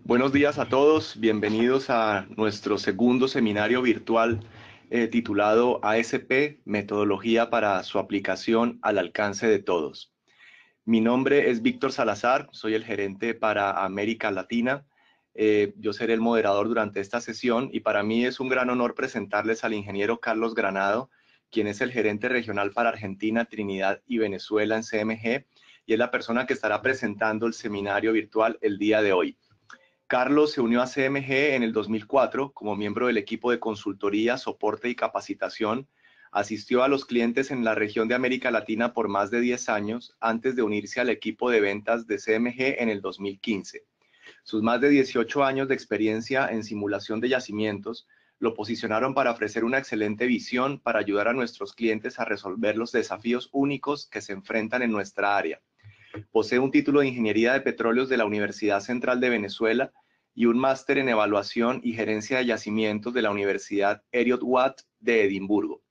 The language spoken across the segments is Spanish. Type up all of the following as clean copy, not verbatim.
Buenos días a todos, bienvenidos a nuestro segundo seminario virtual titulado ASP, Metodología para su aplicación al alcance de todos. Mi nombre es Víctor Salazar, soy el gerente para América Latina. Yo seré el moderador durante esta sesión y para mí es un gran honor presentarles al ingeniero Carlos Granado, quien es el gerente regional para Argentina, Trinidad y Venezuela en CMG y es la persona que estará presentando el seminario virtual el día de hoy. Carlos se unió a CMG en el 2004 como miembro del equipo de consultoría, soporte y capacitación. Asistió a los clientes en la región de América Latina por más de 10 años antes de unirse al equipo de ventas de CMG en el 2015. Sus más de 18 años de experiencia en simulación de yacimientos lo posicionaron para ofrecer una excelente visión para ayudar a nuestros clientes a resolver los desafíos únicos que se enfrentan en nuestra área. Posee un título de Ingeniería de Petróleos de la Universidad Central de Venezuela y un máster en Evaluación y Gerencia de Yacimientos de la Universidad Heriot-Watt de Edimburgo.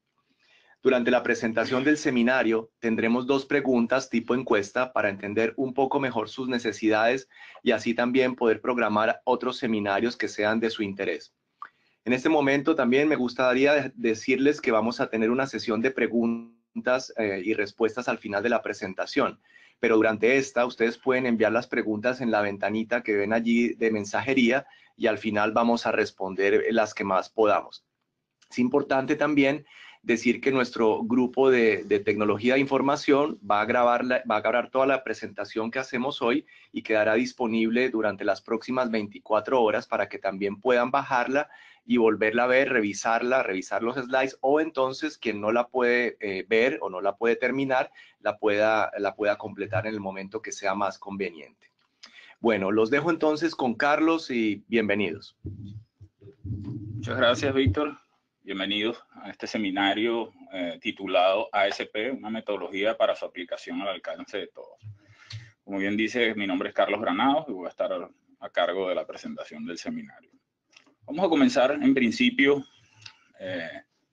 Durante la presentación del seminario tendremos dos preguntas tipo encuesta para entender un poco mejor sus necesidades y así también poder programar otros seminarios que sean de su interés. En este momento también me gustaría decirles que vamos a tener una sesión de preguntas y respuestas al final de la presentación. Pero durante esta, ustedes pueden enviar las preguntas en la ventanita que ven allí de mensajería y al final vamos a responder las que más podamos. Es importante también decir que nuestro grupo de tecnología de información va a grabar toda la presentación que hacemos hoy y quedará disponible durante las próximas 24 horas para que también puedan bajarla y volverla a ver, revisar los slides o entonces quien no la puede ver o no la puede terminar, la pueda completar en el momento que sea más conveniente. Bueno, los dejo entonces con Carlos y bienvenidos. Muchas gracias, Víctor. Bienvenidos a este seminario titulado ASP, una metodología para su aplicación al alcance de todos. Como bien dice, mi nombre es Carlos Granados y voy a estar a cargo de la presentación del seminario. Vamos a comenzar, en principio,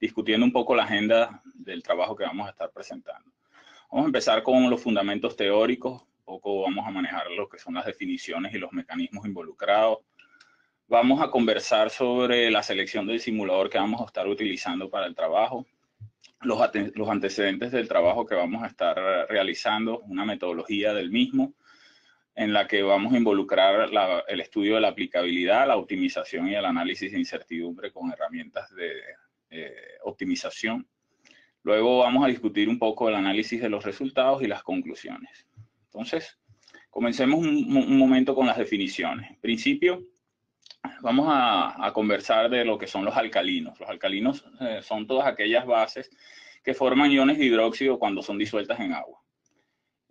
discutiendo un poco la agenda del trabajo que vamos a estar presentando. Vamos a empezar con los fundamentos teóricos, un poco vamos a manejar lo que son las definiciones y los mecanismos involucrados. Vamos a conversar sobre la selección del simulador que vamos a estar utilizando para el trabajo, los antecedentes del trabajo que vamos a estar realizando, una metodología del mismo, en la que vamos a involucrar el estudio de la aplicabilidad, la optimización y el análisis de incertidumbre con herramientas de optimización. Luego vamos a discutir un poco el análisis de los resultados y las conclusiones. Entonces, comencemos un momento con las definiciones. En principio, vamos a conversar de lo que son los alcalinos. Los alcalinos son todas aquellas bases que forman iones de hidróxido cuando son disueltas en agua.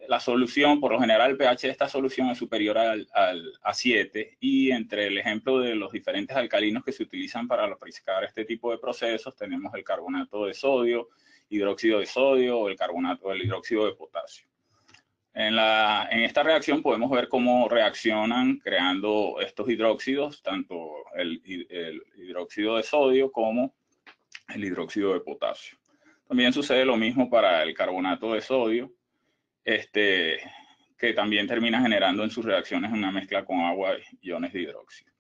La solución, por lo general, el pH de esta solución es superior a 7 y entre el ejemplo de los diferentes alcalinos que se utilizan para aplicar este tipo de procesos tenemos el carbonato de sodio, hidróxido de sodio o el carbonato del hidróxido de potasio. En esta reacción podemos ver cómo reaccionan creando estos hidróxidos, tanto el hidróxido de sodio como el hidróxido de potasio. También sucede lo mismo para el carbonato de sodio, que también termina generando en sus reacciones una mezcla con agua y iones de hidróxido.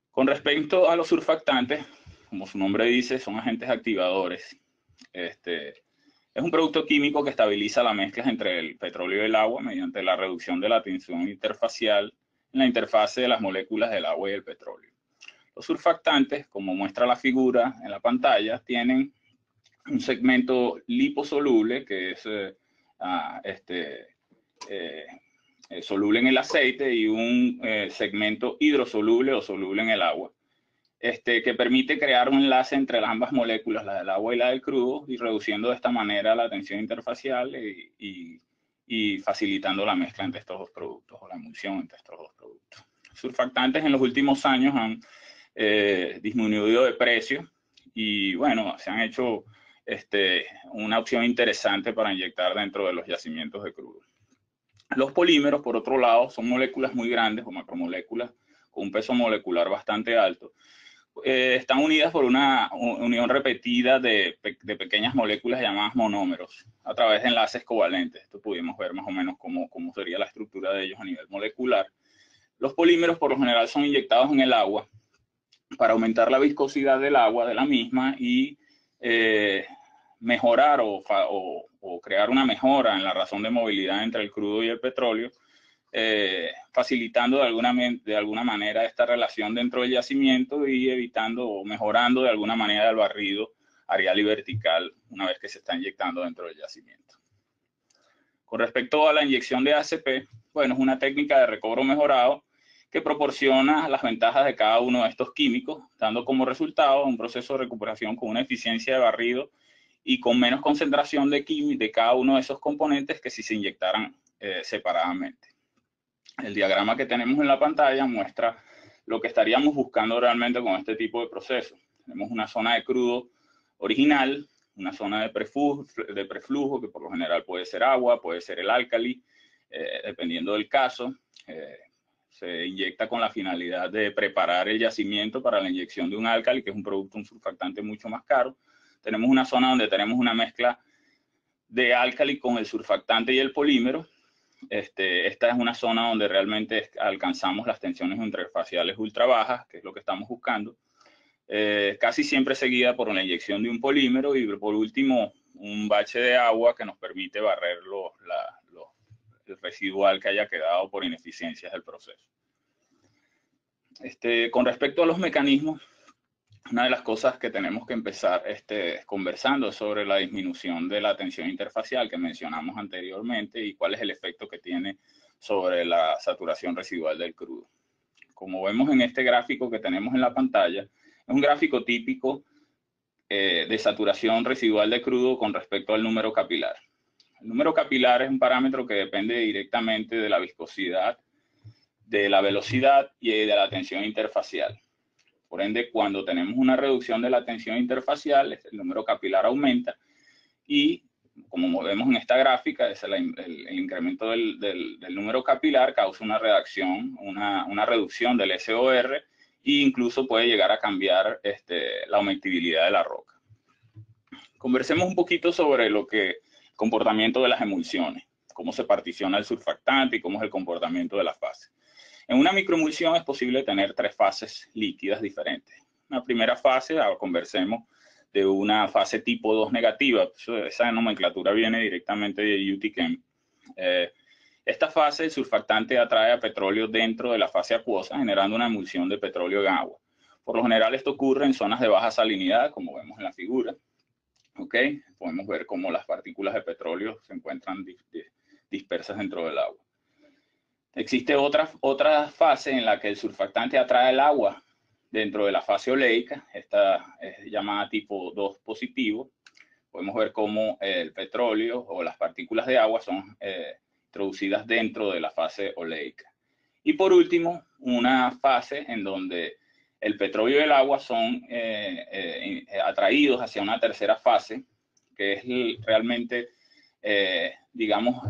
Con respecto a los surfactantes, como su nombre dice, son agentes activadores. Es un producto químico que estabiliza las mezclas entre el petróleo y el agua mediante la reducción de la tensión interfacial en la interfase de las moléculas del agua y el petróleo. Los surfactantes, como muestra la figura en la pantalla, tienen un segmento liposoluble que es soluble en el aceite y un segmento hidrosoluble o soluble en el agua. Que permite crear un enlace entre ambas moléculas, la del agua y la del crudo, y reduciendo de esta manera la tensión interfacial y facilitando la mezcla entre estos dos productos, o la emulsión entre estos dos productos. Surfactantes en los últimos años han disminuido de precio y, bueno, se han hecho una opción interesante para inyectar dentro de los yacimientos de crudo. Los polímeros, por otro lado, son moléculas muy grandes o macromoléculas con un peso molecular bastante alto. Están unidas por una unión repetida de pequeñas moléculas llamadas monómeros a través de enlaces covalentes. Esto pudimos ver más o menos cómo sería la estructura de ellos a nivel molecular. Los polímeros por lo general son inyectados en el agua para aumentar la viscosidad del agua, de la misma, y mejorar o crear una mejora en la razón de movilidad entre el crudo y el petróleo, facilitando de alguna manera esta relación dentro del yacimiento y evitando o mejorando de alguna manera el barrido areal y vertical una vez que se está inyectando dentro del yacimiento. Con respecto a la inyección de ACP, bueno, es una técnica de recobro mejorado que proporciona las ventajas de cada uno de estos químicos, dando como resultado un proceso de recuperación con una eficiencia de barrido y con menos concentración de cada uno de esos componentes que si se inyectaran separadamente. El diagrama que tenemos en la pantalla muestra lo que estaríamos buscando realmente con este tipo de proceso. Tenemos una zona de crudo original, una zona de preflujo, que por lo general puede ser agua, puede ser el álcali, dependiendo del caso. Se inyecta con la finalidad de preparar el yacimiento para la inyección de un álcali, que es un surfactante mucho más caro. Tenemos una zona donde tenemos una mezcla de álcali con el surfactante y el polímero. Esta es una zona donde realmente alcanzamos las tensiones interfaciales ultra bajas, que es lo que estamos buscando. Casi siempre seguida por una inyección de un polímero y por último un bache de agua que nos permite barrer el residual que haya quedado por ineficiencias del proceso. Con respecto a los mecanismos, una de las cosas que tenemos que empezar conversando es sobre la disminución de la tensión interfacial que mencionamos anteriormente y cuál es el efecto que tiene sobre la saturación residual del crudo. Como vemos en este gráfico que tenemos en la pantalla, es un gráfico típico de saturación residual de crudo con respecto al número capilar. El número capilar es un parámetro que depende directamente de la viscosidad, de la velocidad y de la tensión interfacial. Por ende, cuando tenemos una reducción de la tensión interfacial, el número capilar aumenta y, como vemos en esta gráfica, el incremento del número capilar causa una reducción del SOR e incluso puede llegar a cambiar la humectibilidad de la roca. Conversemos un poquito sobre el comportamiento de las emulsiones, cómo se particiona el surfactante y cómo es el comportamiento de las fases. En una microemulsión es posible tener 3 fases líquidas diferentes. Una primera fase, ahora conversemos de una fase tipo 2 negativa. Esa nomenclatura viene directamente de UTChem. Esta fase, el surfactante atrae a petróleo dentro de la fase acuosa, generando una emulsión de petróleo en agua. Por lo general esto ocurre en zonas de baja salinidad, como vemos en la figura. ¿Okay? Podemos ver cómo las partículas de petróleo se encuentran dispersas dentro del agua. Existe otra fase en la que el surfactante atrae el agua dentro de la fase oleica. Esta es llamada tipo 2 positivo. Podemos ver cómo el petróleo o las partículas de agua son introducidas dentro de la fase oleica. Y por último, una fase en donde el petróleo y el agua son atraídos hacia una tercera fase, que es realmente, digamos,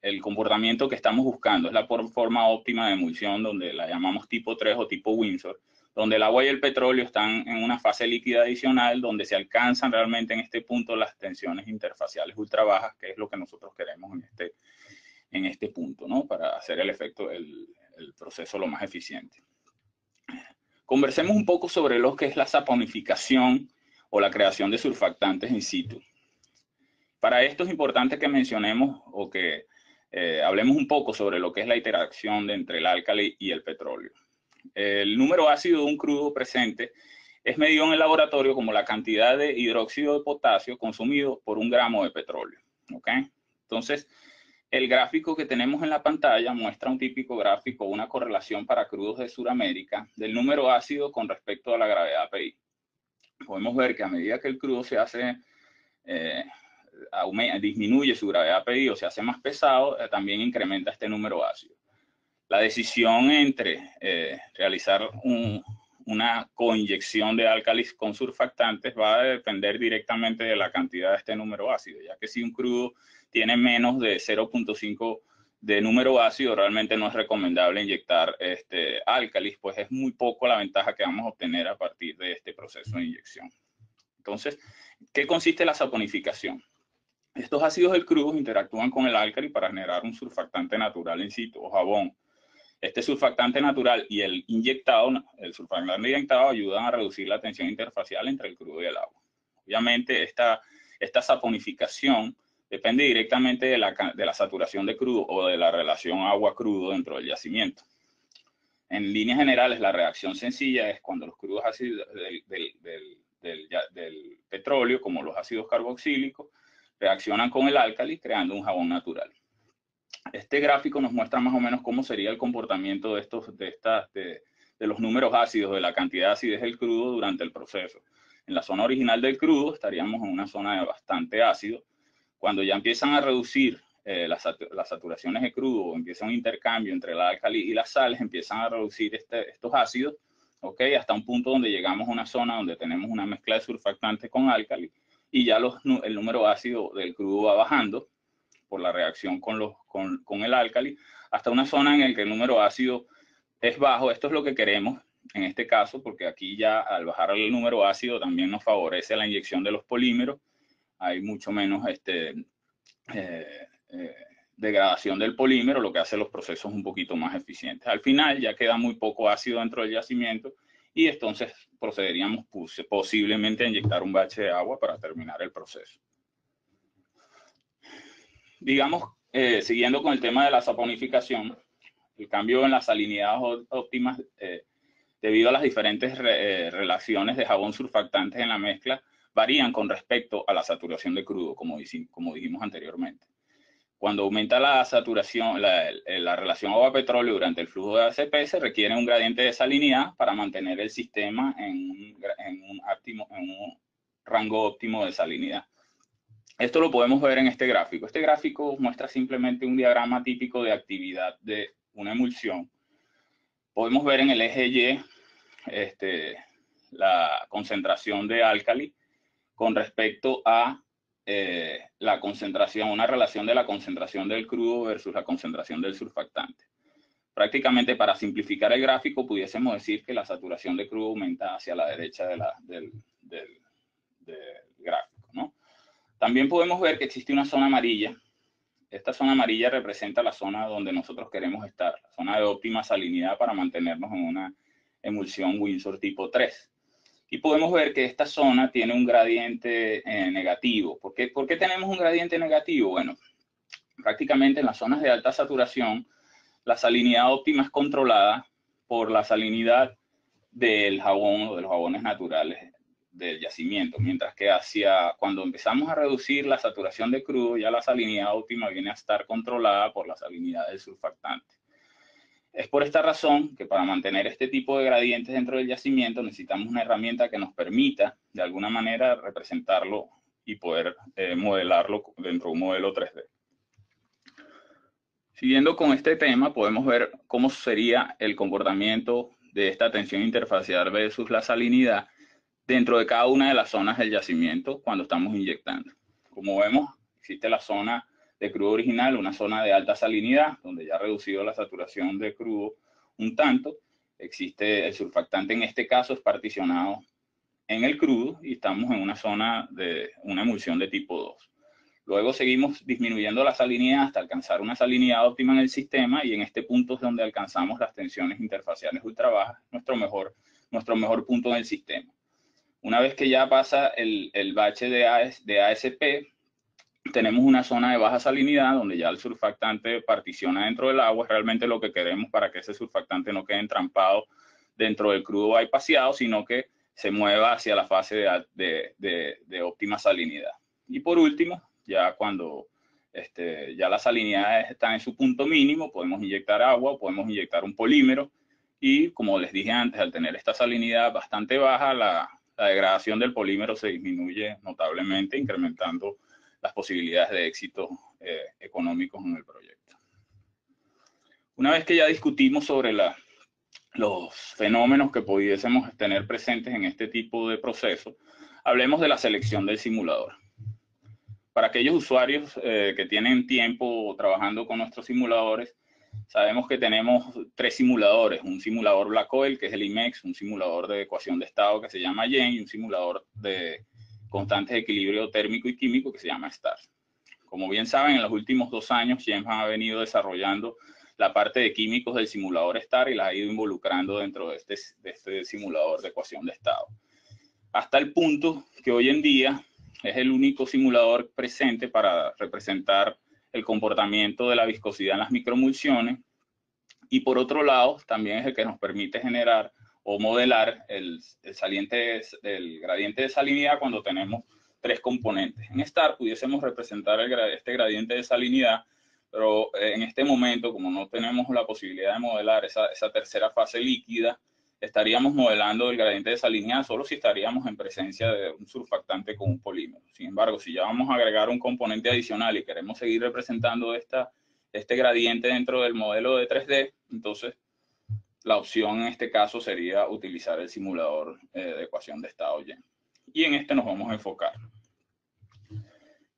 el comportamiento que estamos buscando. Es la forma óptima de emulsión, donde la llamamos tipo 3 o tipo Windsor, donde el agua y el petróleo están en una fase líquida adicional, donde se alcanzan realmente en este punto las tensiones interfaciales ultra bajas, que es lo que nosotros queremos en este punto, ¿no? Para hacer el efecto, el proceso lo más eficiente. Conversemos un poco sobre lo que es la saponificación o la creación de surfactantes in situ. Para esto es importante que mencionemos o que hablemos un poco sobre lo que es la interacción entre el álcali y el petróleo. El número ácido de un crudo presente es medido en el laboratorio como la cantidad de hidróxido de potasio consumido por 1 gramo de petróleo. ¿Okay? Entonces, el gráfico que tenemos en la pantalla muestra un típico gráfico, una correlación para crudos de Sudamérica del número ácido con respecto a la gravedad PI. Podemos ver que a medida que el crudo se hace, disminuye su gravedad PI o se hace más pesado, también incrementa este número ácido. La decisión entre realizar una coinyección de álcalis con surfactantes va a depender directamente de la cantidad de este número ácido, ya que si un crudo tiene menos de 0.5 de número ácido, realmente no es recomendable inyectar álcalis, pues es muy poco la ventaja que vamos a obtener a partir de este proceso de inyección. Entonces, ¿qué consiste la saponificación? Estos ácidos del crudo interactúan con el álcali para generar un surfactante natural in situ o jabón. Este surfactante natural y el inyectado, el surfactante inyectado, ayudan a reducir la tensión interfacial entre el crudo y el agua. Obviamente, esta saponificación depende directamente de la saturación de crudo o de la relación agua-crudo dentro del yacimiento. En líneas generales, la reacción sencilla es cuando los crudos ácidos del petróleo, como los ácidos carboxílicos, reaccionan con el álcali, creando un jabón natural. Este gráfico nos muestra más o menos cómo sería el comportamiento de los números ácidos, de la cantidad de acidez del crudo durante el proceso. En la zona original del crudo estaríamos en una zona de bastante ácido. Cuando ya empiezan a reducir las saturaciones de crudo, o empieza un intercambio entre el álcali y las sales, empiezan a reducir estos ácidos, ¿okay? Hasta un punto donde llegamos a una zona donde tenemos una mezcla de surfactantes con álcali y ya el número ácido del crudo va bajando por la reacción con el álcali, hasta una zona en la que el número ácido es bajo. Esto es lo que queremos en este caso, porque aquí ya al bajar el número ácido también nos favorece la inyección de los polímeros. Hay mucho menos degradación del polímero, lo que hace los procesos un poquito más eficientes. Al final ya queda muy poco ácido dentro del yacimiento y entonces procederíamos posiblemente a inyectar un bache de agua para terminar el proceso. Digamos, siguiendo con el tema de la saponificación, el cambio en las salinidades óptimas debido a las diferentes relaciones de jabón surfactantes en la mezcla varían con respecto a la saturación de crudo, como dijimos anteriormente. Cuando aumenta la saturación, la relación agua-petróleo durante el flujo de ACP, se requiere un gradiente de salinidad para mantener el sistema en un rango óptimo de salinidad. Esto lo podemos ver en este gráfico. Este gráfico muestra simplemente un diagrama típico de actividad de una emulsión. Podemos ver en el eje Y la concentración de álcali con respecto a la concentración, una relación de la concentración del crudo versus la concentración del surfactante. Prácticamente, para simplificar el gráfico, pudiésemos decir que la saturación de crudo aumenta hacia la derecha del gráfico, ¿no? También podemos ver que existe una zona amarilla. Esta zona amarilla representa la zona donde nosotros queremos estar, la zona de óptima salinidad para mantenernos en una emulsión Windsor tipo 3. Y podemos ver que esta zona tiene un gradiente negativo. ¿Por qué tenemos un gradiente negativo? Bueno, prácticamente en las zonas de alta saturación, la salinidad óptima es controlada por la salinidad del jabón o de los jabones naturales del yacimiento, mientras que cuando empezamos a reducir la saturación de crudo, ya la salinidad óptima viene a estar controlada por la salinidad del surfactante. Es por esta razón que para mantener este tipo de gradientes dentro del yacimiento necesitamos una herramienta que nos permita de alguna manera representarlo y poder modelarlo dentro de un modelo 3D. Siguiendo con este tema, podemos ver cómo sería el comportamiento de esta tensión interfacial versus la salinidad dentro de cada una de las zonas del yacimiento cuando estamos inyectando. Como vemos, existe la zona de crudo original, una zona de alta salinidad, donde ya ha reducido la saturación de crudo un tanto. Existe el surfactante, en este caso es particionado en el crudo y estamos en una zona de una emulsión de tipo 2. Luego seguimos disminuyendo la salinidad hasta alcanzar una salinidad óptima en el sistema y en este punto es donde alcanzamos las tensiones interfaciales ultra bajas, nuestro mejor punto en el sistema. Una vez que ya pasa el bache de ASP, tenemos una zona de baja salinidad donde ya el surfactante particiona dentro del agua. Es realmente lo que queremos para que ese surfactante no quede entrampado dentro del crudo bypassado, sino que se mueva hacia la fase de óptima salinidad. Y por último, ya cuando ya la salinidad está en su punto mínimo, podemos inyectar agua o podemos inyectar un polímero. Y como les dije antes, al tener esta salinidad bastante baja, la degradación del polímero se disminuye notablemente, incrementando las posibilidades de éxito económicos en el proyecto. Una vez que ya discutimos sobre los fenómenos que pudiésemos tener presentes en este tipo de proceso, hablemos de la selección del simulador. Para aquellos usuarios que tienen tiempo trabajando con nuestros simuladores, sabemos que tenemos 3 simuladores, un simulador Blackwell, que es el IMEX, un simulador de ecuación de estado que se llama YEN, y un simulador de constantes de equilibrio térmico y químico que se llama STARS. Como bien saben, en los últimos 2 años, YEN ha venido desarrollando la parte de químicos del simulador STAR y las ha ido involucrando dentro de este simulador de ecuación de estado. Hasta el punto que hoy en día es el único simulador presente para representar el comportamiento de la viscosidad en las microemulsiones, y por otro lado también es el que nos permite generar o modelar el gradiente de salinidad cuando tenemos 3 componentes. En STAR pudiésemos representar este gradiente de salinidad, pero en este momento, como no tenemos la posibilidad de modelar esa tercera fase líquida, estaríamos modelando el gradiente de salinidad solo si estaríamos en presencia de un surfactante con un polímero. Sin embargo, si ya vamos a agregar un componente adicional y queremos seguir representando este gradiente dentro del modelo de 3D, entonces la opción en este caso sería utilizar el simulador de ecuación de estado Yen. Y en este nos vamos a enfocar.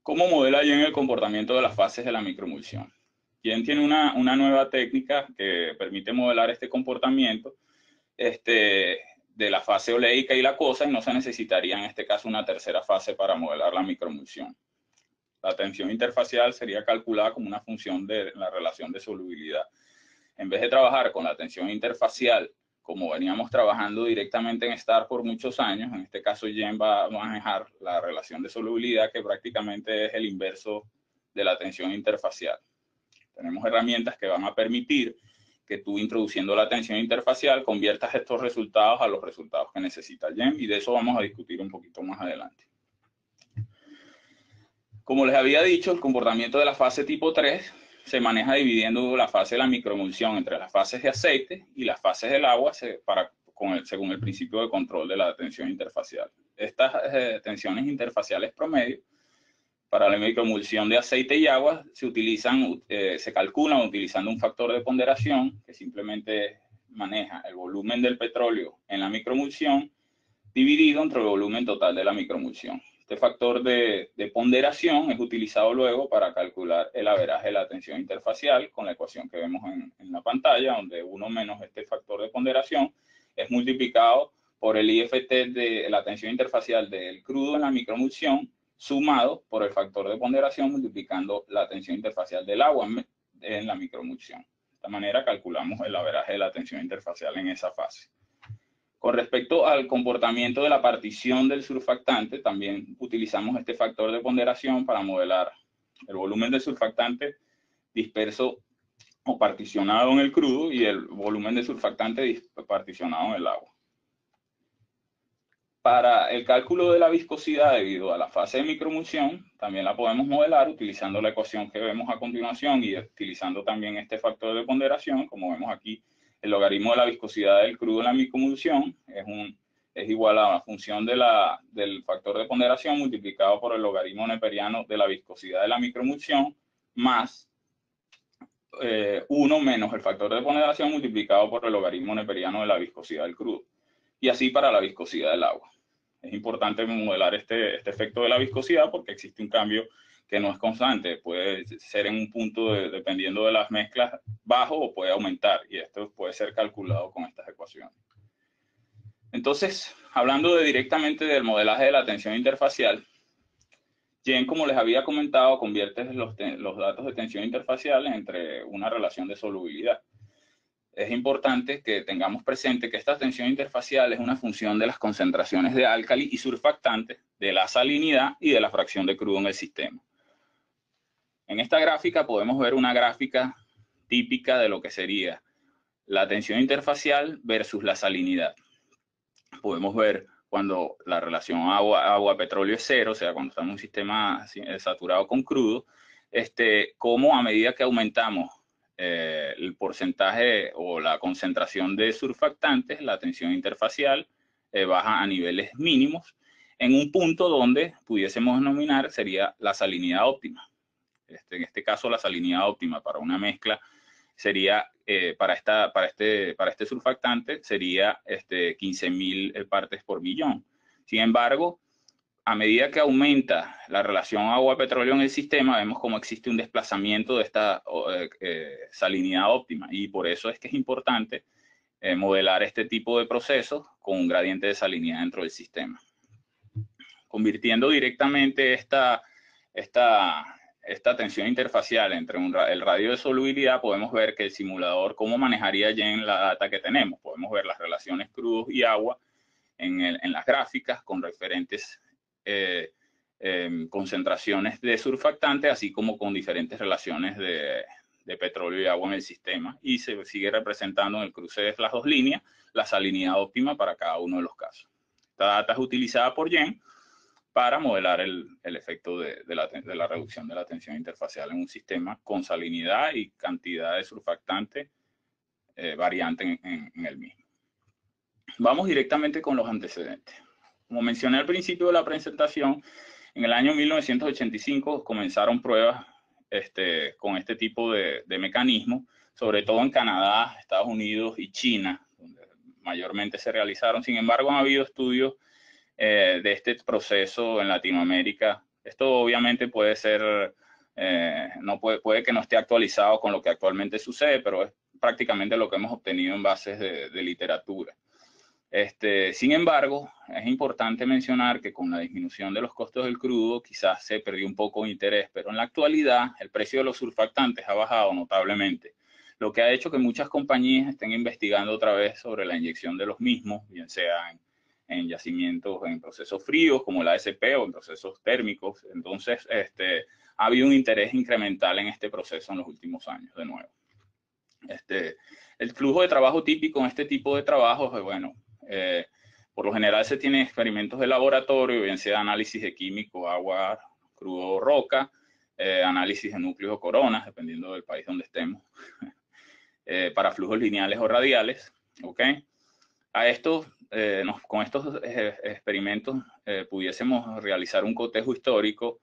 ¿Cómo modela Yen el comportamiento de las fases de la microemulsión? Yen tiene una nueva técnica que permite modelar este comportamiento de la fase oleica y la acuosa, y no se necesitaría en este caso una tercera fase para modelar la microemulsión. La tensión interfacial sería calculada como una función de la relación de solubilidad. En vez de trabajar con la tensión interfacial, como veníamos trabajando directamente en STAR por muchos años, en este caso Yen va a manejar la relación de solubilidad, que prácticamente es el inverso de la tensión interfacial. Tenemos herramientas que van a permitir que tú, introduciendo la tensión interfacial, conviertas estos resultados a los resultados que necesita Yen, y de eso vamos a discutir un poquito más adelante. Como les había dicho, el comportamiento de la fase tipo 3 se maneja dividiendo la fase de la microemulsión entre las fases de aceite y las fases del agua según el principio de control de la tensión interfacial. Estas tensiones interfaciales promedio para la microemulsión de aceite y agua se calculan utilizando un factor de ponderación que simplemente maneja el volumen del petróleo en la microemulsión dividido entre el volumen total de la microemulsión. Este factor de ponderación es utilizado luego para calcular el averaje de la tensión interfacial con la ecuación que vemos en la pantalla, donde 1 menos este factor de ponderación es multiplicado por el IFT de la tensión interfacial del crudo en la microemulsión, sumado por el factor de ponderación multiplicando la tensión interfacial del agua en la microemulsión. De esta manera calculamos el averaje de la tensión interfacial en esa fase. Con respecto al comportamiento de la partición del surfactante, también utilizamos este factor de ponderación para modelar el volumen del surfactante disperso o particionado en el crudo y el volumen de surfactante particionado en el agua. Para el cálculo de la viscosidad debido a la fase de microemulsión, también la podemos modelar utilizando la ecuación que vemos a continuación y utilizando también este factor de ponderación. Como vemos aquí, el logaritmo de la viscosidad del crudo en la microemulsión es igual a la función del factor de ponderación multiplicado por el logaritmo neperiano de la viscosidad de la microemulsión más 1 menos el factor de ponderación multiplicado por el logaritmo neperiano de la viscosidad del crudo. Y así para la viscosidad del agua. Es importante modelar este efecto de la viscosidad porque existe un cambio que no es constante. Puede ser en un punto, dependiendo de las mezclas, bajo o puede aumentar. Y esto puede ser calculado con estas ecuaciones. Entonces, hablando directamente del modelaje de la tensión interfacial, Yen, como les había comentado, convierte los datos de tensión interfacial entre una relación de solubilidad. Es importante que tengamos presente que esta tensión interfacial es una función de las concentraciones de álcali y surfactante, de la salinidad y de la fracción de crudo en el sistema. En esta gráfica podemos ver una gráfica típica de lo que sería la tensión interfacial versus la salinidad. Podemos ver cuando la relación agua-petróleo es 0, o sea, cuando estamos en un sistema saturado con crudo, cómo a medida que aumentamos el porcentaje o la concentración de surfactantes, la tensión interfacial baja a niveles mínimos en un punto donde pudiésemos denominar sería la salinidad óptima. En este caso, la salinidad óptima para una mezcla sería, para este surfactante, sería 15.000 partes por millón. Sin embargo, a medida que aumenta la relación agua-petróleo en el sistema, vemos cómo existe un desplazamiento de esta salinidad óptima. Y por eso es que es importante modelar este tipo de procesos con un gradiente de salinidad dentro del sistema. Convirtiendo directamente esta esta tensión interfacial entre el radio de solubilidad, podemos ver que el simulador, cómo manejaría bien la data que tenemos. Podemos ver las relaciones crudos y agua en las gráficas con diferentes concentraciones de surfactante, así como con diferentes relaciones de petróleo y agua en el sistema. Y se sigue representando en el cruce de las dos líneas la salinidad óptima para cada uno de los casos. Esta data es utilizada por Jen para modelar el efecto de la reducción de la tensión interfacial en un sistema con salinidad y cantidad de surfactante variante en el mismo. Vamos directamente con los antecedentes. Como mencioné al principio de la presentación, en el año 1985 comenzaron pruebas con este tipo de mecanismos, sobre todo en Canadá, Estados Unidos y China, donde mayormente se realizaron. Sin embargo, han habido estudios de este proceso en Latinoamérica. Esto obviamente puede ser, puede que no esté actualizado con lo que actualmente sucede, pero es prácticamente lo que hemos obtenido en bases de literatura. Sin embargo, es importante mencionar que con la disminución de los costos del crudo quizás se perdió un poco de interés, pero en la actualidad el precio de los surfactantes ha bajado notablemente, lo que ha hecho que muchas compañías estén investigando otra vez sobre la inyección de los mismos, bien sea en yacimientos en procesos fríos como la ASP o en procesos térmicos. Entonces, ha habido un interés incremental en este proceso en los últimos años, de nuevo. El flujo de trabajo típico en este tipo de trabajos, bueno, por lo general se tienen experimentos de laboratorio, bien sea análisis de químico, agua, crudo, roca, análisis de núcleos o coronas, dependiendo del país donde estemos, para flujos lineales o radiales, ¿ok? A estos, con estos experimentos pudiésemos realizar un cotejo histórico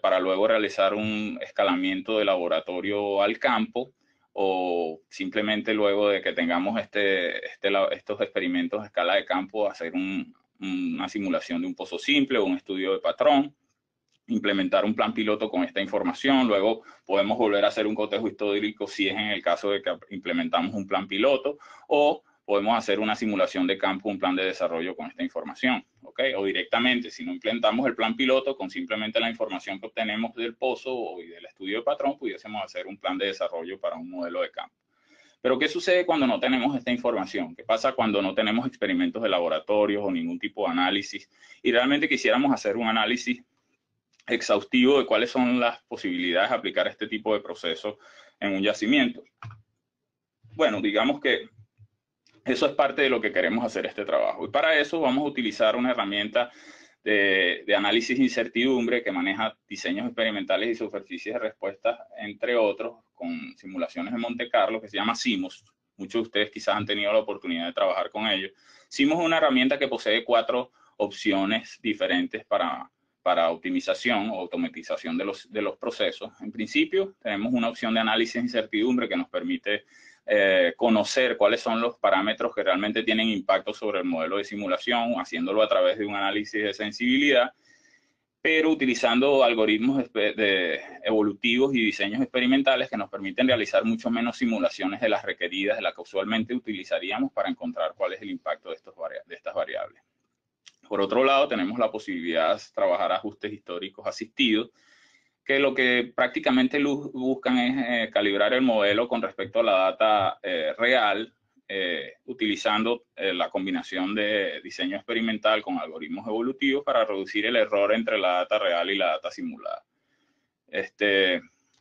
para luego realizar un escalamiento de laboratorio al campo, o simplemente luego de que tengamos estos experimentos a escala de campo, hacer una simulación de un pozo simple o un estudio de patrón, implementar un plan piloto con esta información. Luego podemos volver a hacer un cotejo histórico si es en el caso de que implementamos un plan piloto, o podemos hacer una simulación de campo, un plan de desarrollo con esta información, ¿ok? O directamente, si no implementamos el plan piloto, con simplemente la información que obtenemos del pozo y del estudio de patrón, pudiésemos hacer un plan de desarrollo para un modelo de campo. Pero ¿qué sucede cuando no tenemos esta información? ¿Qué pasa cuando no tenemos experimentos de laboratorio o ningún tipo de análisis y realmente quisiéramos hacer un análisis exhaustivo de cuáles son las posibilidades de aplicar este tipo de procesos en un yacimiento? Bueno, digamos que eso es parte de lo que queremos hacer este trabajo. Y para eso vamos a utilizar una herramienta de análisis de incertidumbre que maneja diseños experimentales y superficies de respuesta, entre otros, con simulaciones de Monte Carlo, que se llama SIMOS. Muchos de ustedes quizás han tenido la oportunidad de trabajar con ellos. SIMOS es una herramienta que posee 4 opciones diferentes para optimización o automatización de los procesos. En principio, tenemos una opción de análisis de incertidumbre que nos permite conocer cuáles son los parámetros que realmente tienen impacto sobre el modelo de simulación, haciéndolo a través de un análisis de sensibilidad, pero utilizando algoritmos evolutivos y diseños experimentales que nos permiten realizar mucho menos simulaciones de las requeridas, de las que usualmente utilizaríamos para encontrar cuál es el impacto de estas variables. Por otro lado, tenemos la posibilidad de trabajar ajustes históricos asistidos, que lo que prácticamente buscan es calibrar el modelo con respecto a la data real, utilizando la combinación de diseño experimental con algoritmos evolutivos para reducir el error entre la data real y la data simulada.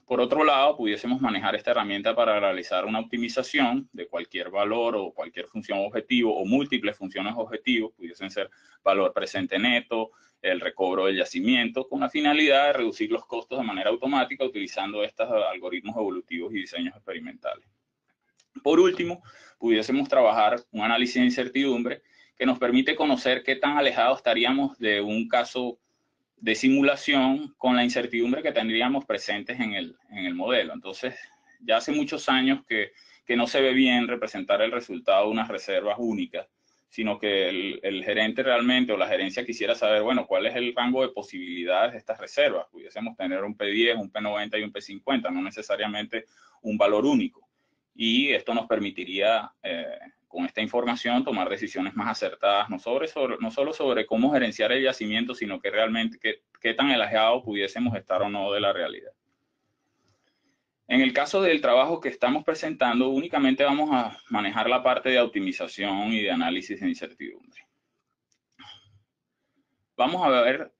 Por otro lado, pudiésemos manejar esta herramienta para realizar una optimización de cualquier valor o cualquier función objetivo o múltiples funciones objetivos, pudiesen ser valor presente neto, el recobro del yacimiento, con la finalidad de reducir los costos de manera automática utilizando estos algoritmos evolutivos y diseños experimentales. Por último, pudiésemos trabajar un análisis de incertidumbre que nos permite conocer qué tan alejados estaríamos de un caso de simulación con la incertidumbre que tendríamos presentes en el modelo. Entonces, ya hace muchos años que no se ve bien representar el resultado de unas reservas únicas, sino que el gerente realmente o la gerencia quisiera saber, bueno, cuál es el rango de posibilidades de estas reservas. Pudiésemos tener un P10, un P90 y un P50, no necesariamente un valor único. Y esto nos permitiría con esta información tomar decisiones más acertadas, no solo sobre cómo gerenciar el yacimiento, sino que realmente qué tan alejado pudiésemos estar o no de la realidad. En el caso del trabajo que estamos presentando, únicamente vamos a manejar la parte de optimización y de análisis de incertidumbre. Vamos a ver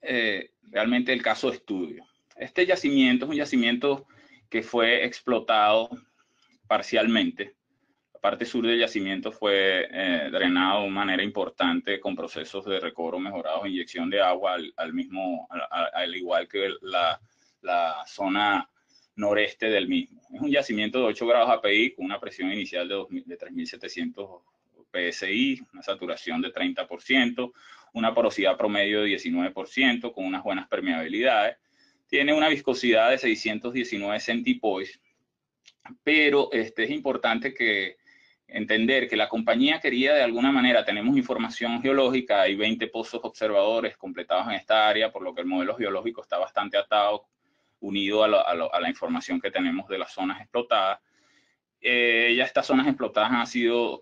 realmente el caso de estudio. Este yacimiento es un yacimiento que fue explotado parcialmente. La parte sur del yacimiento fue drenado de manera importante con procesos de recobro mejorados, inyección de agua al igual que la zona noreste del mismo. Es un yacimiento de 8 grados API con una presión inicial de 3.700 PSI, una saturación de 30%, una porosidad promedio de 19% con unas buenas permeabilidades. Tiene una viscosidad de 619 centipoise, pero es importante entender que la compañía quería de alguna manera, tenemos información geológica, hay 20 pozos observadores completados en esta área, por lo que el modelo geológico está bastante atado, unido a la información que tenemos de las zonas explotadas. Ya estas zonas explotadas han sido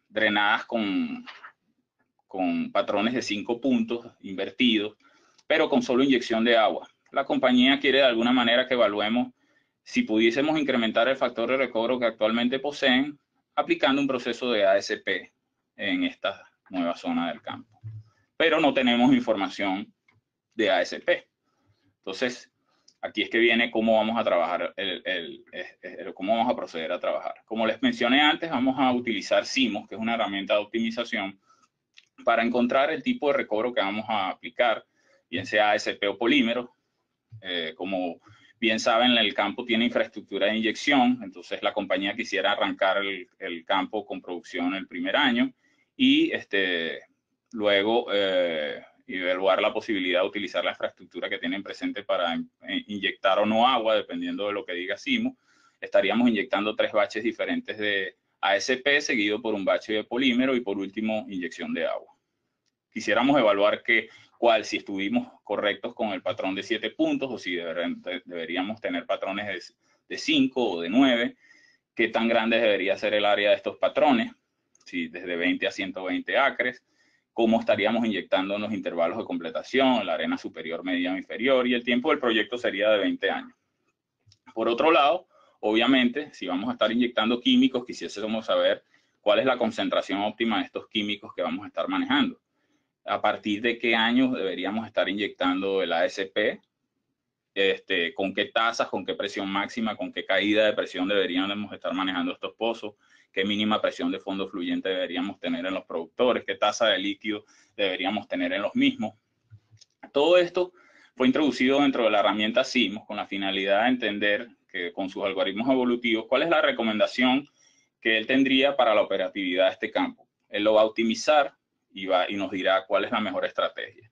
drenadas con patrones de 5 puntos invertidos, pero con solo inyección de agua. La compañía quiere de alguna manera que evaluemos si pudiésemos incrementar el factor de recobro que actualmente poseen, aplicando un proceso de ASP en esta nueva zona del campo. Pero no tenemos información de ASP. Entonces, aquí es que viene cómo vamos a trabajar, cómo vamos a proceder a trabajar. Como les mencioné antes, vamos a utilizar CIMOS, que es una herramienta de optimización, para encontrar el tipo de recobro que vamos a aplicar, bien sea ASP o polímero. Como bien saben, el campo tiene infraestructura de inyección, entonces la compañía quisiera arrancar el campo con producción el primer año y luego evaluar la posibilidad de utilizar la infraestructura que tienen presente para inyectar o no agua, dependiendo de lo que diga CIMOS. Estaríamos inyectando 3 baches diferentes de ASP, seguido por un bache de polímero y por último inyección de agua. Quisiéramos evaluar si estuvimos correctos con el patrón de 7 puntos o si deberíamos tener patrones de 5 o de 9, qué tan grande debería ser el área de estos patrones, si desde 20 a 120 acres, cómo estaríamos inyectando en los intervalos de completación, la arena superior, media o inferior, y el tiempo del proyecto sería de 20 años. Por otro lado, obviamente, si vamos a estar inyectando químicos, quisiésemos saber cuál es la concentración óptima de estos químicos que vamos a estar manejando. A partir de qué años deberíamos estar inyectando el ASP, con qué tasas, con qué presión máxima, con qué caída de presión deberíamos estar manejando estos pozos, qué mínima presión de fondo fluyente deberíamos tener en los productores, qué tasa de líquido deberíamos tener en los mismos. Todo esto fue introducido dentro de la herramienta CIMOS con la finalidad de entender que con sus algoritmos evolutivos cuál es la recomendación que él tendría para la operatividad de este campo. Él lo va a optimizar y nos dirá cuál es la mejor estrategia.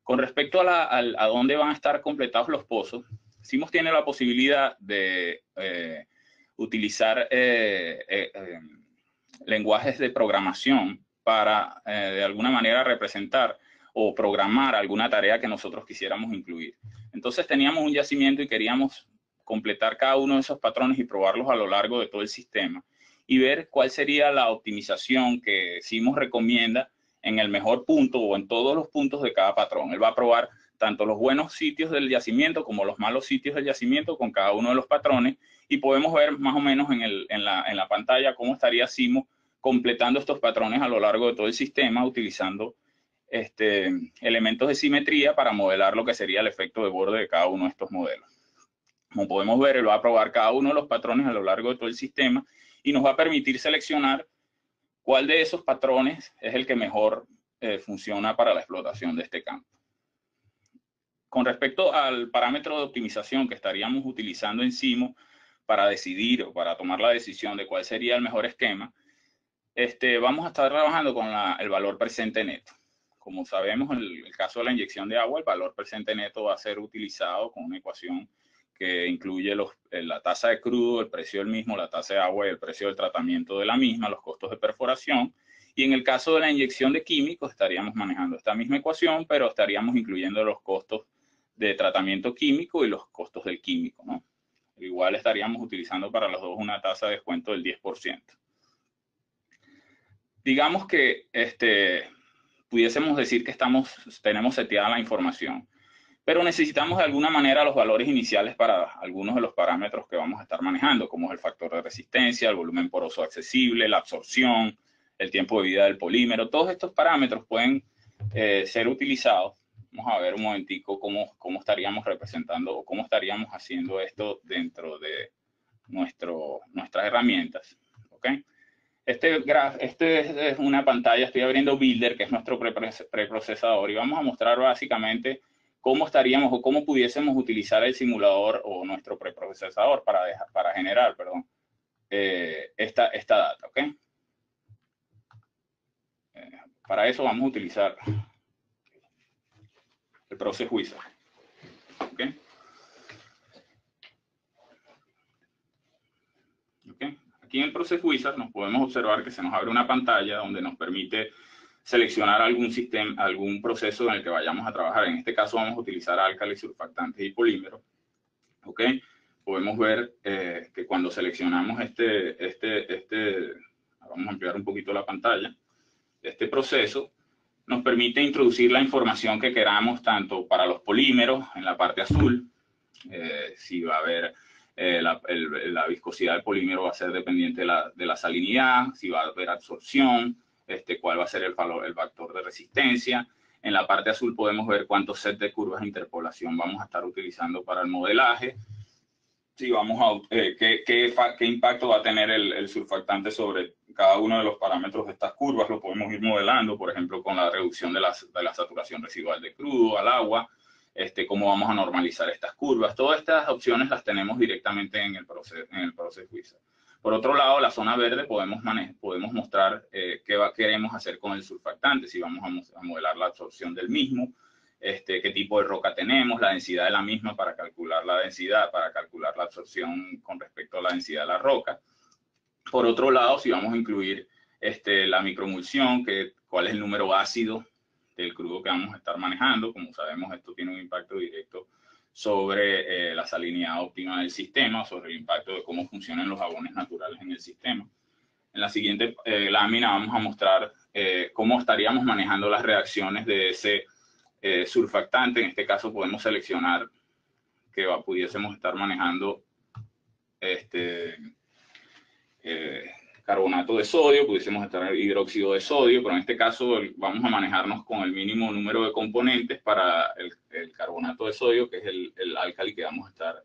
Con respecto a dónde van a estar completados los pozos, CIMOS tiene la posibilidad de utilizar lenguajes de programación para de alguna manera representar o programar alguna tarea que nosotros quisiéramos incluir. Entonces teníamos un yacimiento y queríamos completar cada uno de esos patrones y probarlos a lo largo de todo el sistema y ver cuál sería la optimización que CIMOS recomienda en el mejor punto o en todos los puntos de cada patrón. Él va a probar tanto los buenos sitios del yacimiento como los malos sitios del yacimiento con cada uno de los patrones y podemos ver más o menos en la pantalla cómo estaría CIMOS completando estos patrones a lo largo de todo el sistema utilizando elementos de simetría para modelar lo que sería el efecto de borde de cada uno de estos modelos. Como podemos ver, él va a probar cada uno de los patrones a lo largo de todo el sistema y nos va a permitir seleccionar cuál de esos patrones es el que mejor funciona para la explotación de este campo. Con respecto al parámetro de optimización que estaríamos utilizando en CIMOS para decidir o para tomar la decisión de cuál sería el mejor esquema, vamos a estar trabajando con el valor presente neto. Como sabemos, en el caso de la inyección de agua, el valor presente neto va a ser utilizado con una ecuación que incluye la tasa de crudo, el precio del mismo, la tasa de agua y el precio del tratamiento de la misma, los costos de perforación. Y en el caso de la inyección de químicos, estaríamos manejando esta misma ecuación, pero estaríamos incluyendo los costos de tratamiento químico y los costos del químico, ¿no? Igual estaríamos utilizando para los dos una tasa de descuento del 10%. Digamos que pudiésemos decir que tenemos seteada la información, pero necesitamos de alguna manera los valores iniciales para algunos de los parámetros que vamos a estar manejando, como es el factor de resistencia, el volumen poroso accesible, la absorción, el tiempo de vida del polímero. Todos estos parámetros pueden ser utilizados. Vamos a ver un momentico cómo estaríamos representando o cómo estaríamos haciendo esto dentro de nuestras herramientas. ¿Okay? Este es una pantalla, estoy abriendo Builder, que es nuestro preprocesador, y vamos a mostrar básicamente cómo estaríamos o cómo pudiésemos utilizar el simulador o nuestro preprocesador para generar, esta data, ¿ok? Para eso vamos a utilizar el Process Wizard, ¿ok? Aquí en el Process Wizard nos podemos observar que se nos abre una pantalla donde nos permite seleccionar algún proceso en el que vayamos a trabajar. En este caso vamos a utilizar álcalis, surfactantes y polímeros. ¿Ok? Podemos ver que cuando seleccionamos vamos a ampliar un poquito la pantalla, este proceso nos permite introducir la información que queramos tanto para los polímeros en la parte azul, si va a haber la viscosidad del polímero va a ser dependiente de la salinidad, si va a haber absorción, cuál va a ser el factor de resistencia. En la parte azul podemos ver cuántos sets de curvas de interpolación vamos a estar utilizando para el modelaje. Si qué impacto va a tener el surfactante sobre cada uno de los parámetros de estas curvas, lo podemos ir modelando, por ejemplo, con la reducción de la saturación residual de crudo al agua, cómo vamos a normalizar estas curvas. Todas estas opciones las tenemos directamente en el Process Wizard. Por otro lado, la zona verde podemos mostrar qué queremos hacer con el surfactante, si vamos a modelar la absorción del mismo, qué tipo de roca tenemos, la densidad de la misma para calcular la densidad, para calcular la absorción con respecto a la densidad de la roca. Por otro lado, si vamos a incluir la microemulsión, cuál es el número ácido del crudo que vamos a estar manejando. Como sabemos, esto tiene un impacto directo sobre la salinidad óptima del sistema, sobre el impacto de cómo funcionan los jabones naturales en el sistema. En la siguiente lámina vamos a mostrar cómo estaríamos manejando las reacciones de ese surfactante. En este caso podemos seleccionar que pudiésemos estar manejando carbonato de sodio, pudiésemos estar hidróxido de sodio, pero en este caso vamos a manejarnos con el mínimo número de componentes para el carbonato de sodio, que es el álcali que vamos a estar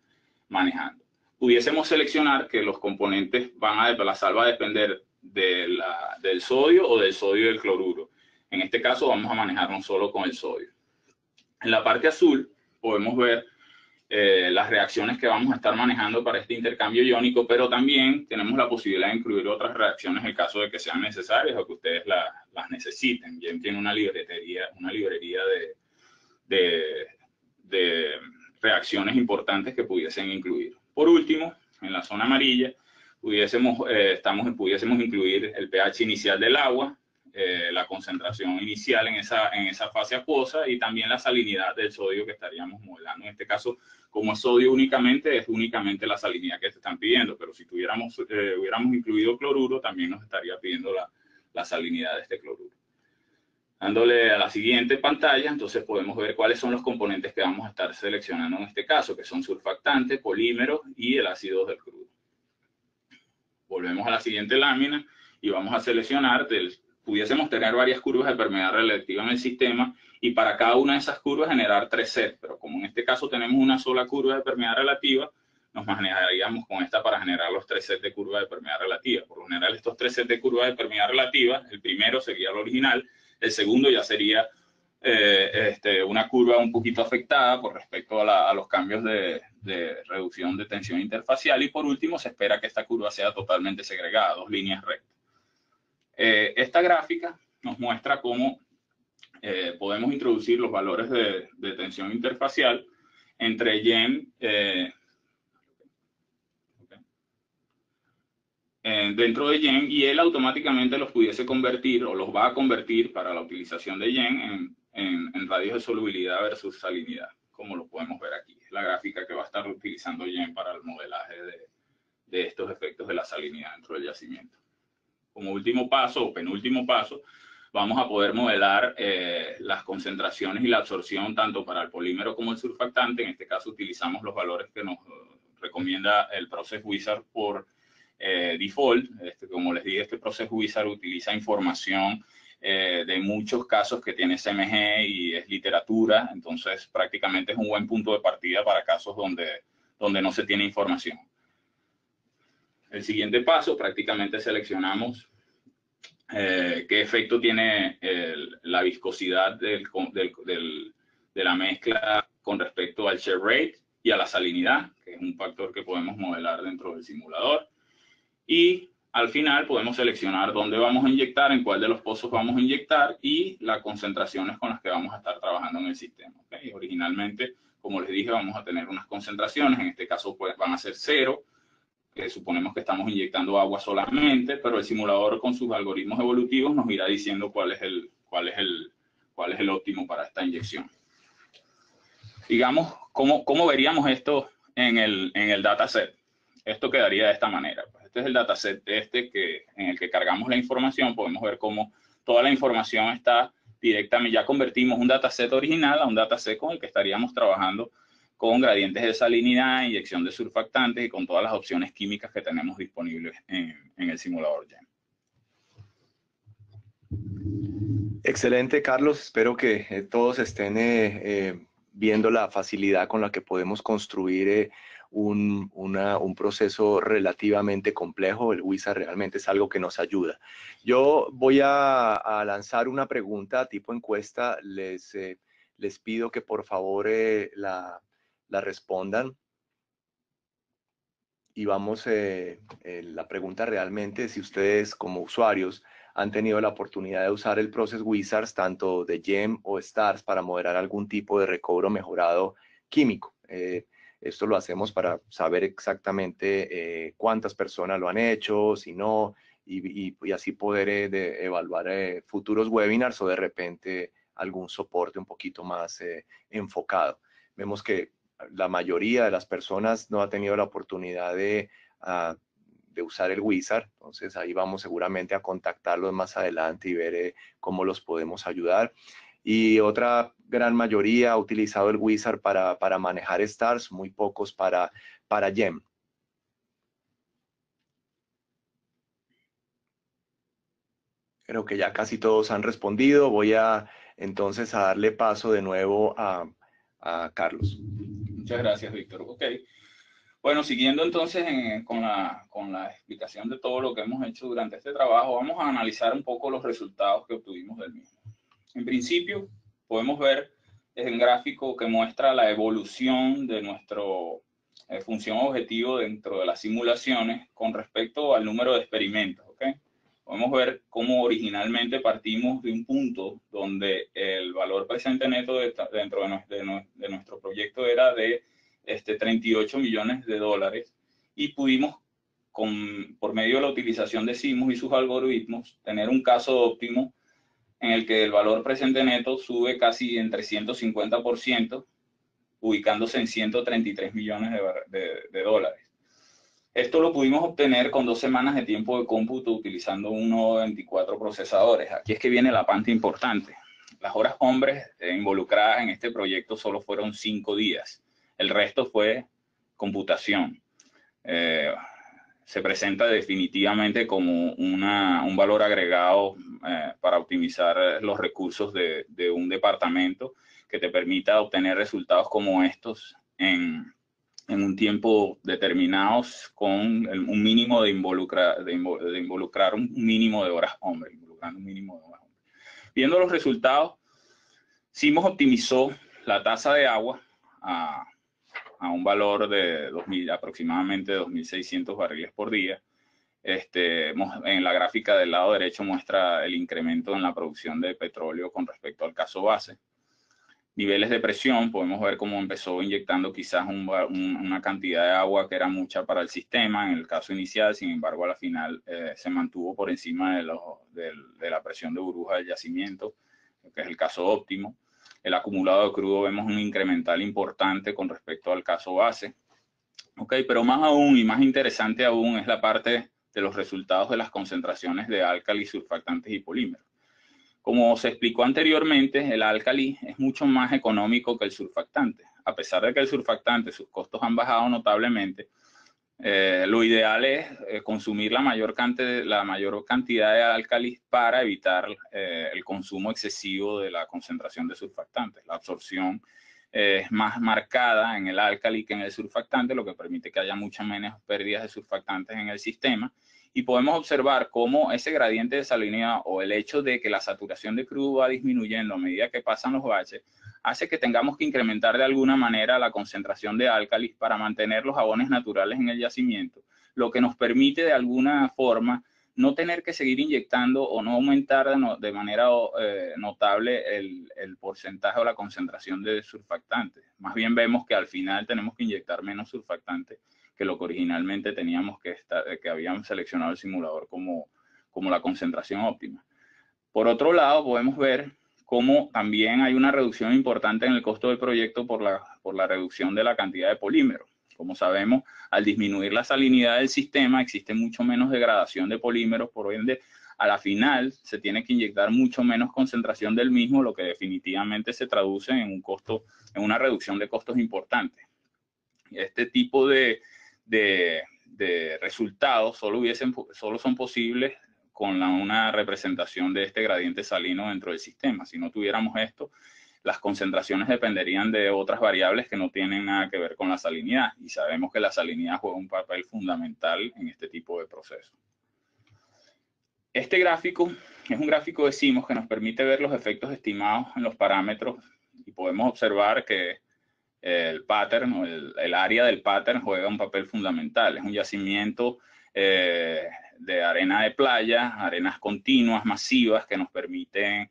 manejando. Pudiésemos seleccionar que los componentes va a depender del sodio o del sodio y del cloruro. En este caso vamos a manejarnos solo con el sodio. En la parte azul podemos ver las reacciones que vamos a estar manejando para este intercambio iónico, pero también tenemos la posibilidad de incluir otras reacciones en el caso de que sean necesarias o que ustedes las necesiten. Bien, tiene una librería de reacciones importantes que pudiesen incluir. Por último, en la zona amarilla, pudiésemos incluir el pH inicial del agua, la concentración inicial en esa fase acuosa y también la salinidad del sodio que estaríamos modelando. En este caso, como es sodio únicamente, es únicamente la salinidad que se están pidiendo, pero si hubiéramos incluido cloruro, también nos estaría pidiendo la salinidad de este cloruro. Dándole a la siguiente pantalla, entonces podemos ver cuáles son los componentes que vamos a estar seleccionando en este caso, que son surfactantes, polímeros y el ácido del crudo. Volvemos a la siguiente lámina y vamos a seleccionar pudiésemos tener varias curvas de permeabilidad relativa en el sistema y para cada una de esas curvas generar 3 sets, pero como en este caso tenemos una sola curva de permeabilidad relativa, nos manejaríamos con esta para generar los 3 sets de curva de permeabilidad relativa. Por lo general, estos 3 sets de curva de permeabilidad relativa, el primero sería el original, el segundo ya sería una curva un poquito afectada por respecto a los cambios de reducción de tensión interfacial y por último se espera que esta curva sea totalmente segregada, 2 líneas rectas. Esta gráfica nos muestra cómo podemos introducir los valores de tensión interfacial entre YEM dentro de YEM y él automáticamente los pudiese convertir o los va a convertir para la utilización de YEM en radios de solubilidad versus salinidad, como lo podemos ver aquí. la gráfica que va a estar utilizando Jen para el modelaje de estos efectos de la salinidad dentro del yacimiento. Como último paso o penúltimo paso, vamos a poder modelar las concentraciones y la absorción tanto para el polímero como el surfactante. En este caso utilizamos los valores que nos recomienda el Process Wizard por default. Como les dije, este Process Wizard utiliza información de muchos casos que tiene SMG y es literatura, entonces prácticamente es un buen punto de partida para casos donde no se tiene información. El siguiente paso, prácticamente seleccionamos qué efecto tiene la viscosidad de la mezcla con respecto al shear rate y a la salinidad, que es un factor que podemos modelar dentro del simulador. Y al final podemos seleccionar dónde vamos a inyectar, en cuál de los pozos vamos a inyectar y las concentraciones con las que vamos a estar trabajando en el sistema. ¿Okay? Originalmente, como les dije, vamos a tener unas concentraciones, en este caso pues, van a ser 0, que suponemos que estamos inyectando agua solamente, pero el simulador con sus algoritmos evolutivos nos irá diciendo cuál es el óptimo para esta inyección. Digamos, ¿cómo veríamos esto en el dataset? Esto quedaría de esta manera. Este es el dataset en el que cargamos la información. Podemos ver cómo toda la información está directamente, ya convertimos un dataset original a un dataset con el que estaríamos trabajando con gradientes de salinidad, inyección de surfactantes y con todas las opciones químicas que tenemos disponibles en el simulador Jen. Excelente, Carlos. Espero que todos estén viendo la facilidad con la que podemos construir un proceso relativamente complejo. El Wizard realmente es algo que nos ayuda. Yo voy a lanzar una pregunta tipo encuesta. Les pido que por favor la respondan. Y vamos, la pregunta realmente, si ustedes como usuarios han tenido la oportunidad de usar el Process Wizards, tanto de GEM o STARS, para modelar algún tipo de recobro mejorado químico. Esto lo hacemos para saber exactamente cuántas personas lo han hecho, si no, y así poder evaluar futuros webinars o de repente algún soporte un poquito más enfocado. Vemos que la mayoría de las personas no ha tenido la oportunidad de usar el Wizard, entonces ahí vamos seguramente a contactarlos más adelante y ver cómo los podemos ayudar. Y otra gran mayoría ha utilizado el Wizard para manejar stars, muy pocos para GEM. Creo que ya casi todos han respondido. Voy entonces a darle paso de nuevo a Carlos. Muchas gracias, Víctor. Ok. Bueno, siguiendo entonces con la explicación de todo lo que hemos hecho durante este trabajo, vamos a analizar un poco los resultados que obtuvimos del mismo. En principio, podemos ver un gráfico que muestra la evolución de nuestro función objetivo dentro de las simulaciones con respecto al número de experimentos. ¿Okay? Podemos ver cómo originalmente partimos de un punto donde el valor presente neto dentro de nuestro proyecto era de 38 millones de dólares y pudimos, por medio de la utilización de SIMUS y sus algoritmos, tener un caso óptimo en el que el valor presente neto sube casi en 350%, ubicándose en 133 millones de dólares. Esto lo pudimos obtener con 2 semanas de tiempo de cómputo utilizando un nodo de 24 procesadores. Aquí es que viene la parte importante. Las horas hombres involucradas en este proyecto solo fueron 5 días. El resto fue computación. Se presenta definitivamente como un valor agregado para optimizar los recursos de un departamento que te permita obtener resultados como estos en un tiempo determinado con un mínimo de involucrar un mínimo de horas hombre, involucrando un mínimo de horas hombre. Viendo los resultados, SIMUS optimizó la tasa de agua a un valor de aproximadamente 2.600 barriles por día. En la gráfica del lado derecho muestra el incremento en la producción de petróleo con respecto al caso base. Niveles de presión, podemos ver cómo empezó inyectando quizás una cantidad de agua que era mucha para el sistema en el caso inicial, sin embargo a la final se mantuvo por encima de la presión de burbuja del yacimiento, que es el caso óptimo. el acumulado de crudo vemos un incremental importante con respecto al caso base. Ok, pero más aún y más interesante aún es la parte de los resultados de las concentraciones de álcali, surfactantes y polímeros. Como se explicó anteriormente, el álcali es mucho más económico que el surfactante. A pesar de que el surfactante, sus costos han bajado notablemente, lo ideal es consumir la mayor cantidad de álcalis para evitar el consumo excesivo de la concentración de surfactantes. La absorción es más marcada en el álcali que en el surfactante, lo que permite que haya muchas menos pérdidas de surfactantes en el sistema. Y podemos observar cómo ese gradiente de salinidad o el hecho de que la saturación de crudo va disminuyendo a medida que pasan los baches, hace que tengamos que incrementar de alguna manera la concentración de álcalis para mantener los jabones naturales en el yacimiento, lo que nos permite de alguna forma no tener que seguir inyectando o no aumentar de manera notable el porcentaje o la concentración de surfactantes. Más bien vemos que al final tenemos que inyectar menos surfactantes que lo que originalmente teníamos que habíamos seleccionado el simulador como la concentración óptima. Por otro lado, podemos ver cómo también hay una reducción importante en el costo del proyecto por la reducción de la cantidad de polímeros. Como sabemos, al disminuir la salinidad del sistema, existe mucho menos degradación de polímeros, por ende, a la final se tiene que inyectar mucho menos concentración del mismo, lo que definitivamente se traduce en una reducción de costos importante. Este tipo de resultados solo son posibles con una representación de este gradiente salino dentro del sistema. Si no tuviéramos esto, las concentraciones dependerían de otras variables que no tienen nada que ver con la salinidad. Y sabemos que la salinidad juega un papel fundamental en este tipo de procesos. Este gráfico es un gráfico de SIMOS que nos permite ver los efectos estimados en los parámetros y podemos observar que el pattern o el área del pattern juega un papel fundamental. Es un yacimiento de arena de playa, arenas continuas, masivas, que nos permiten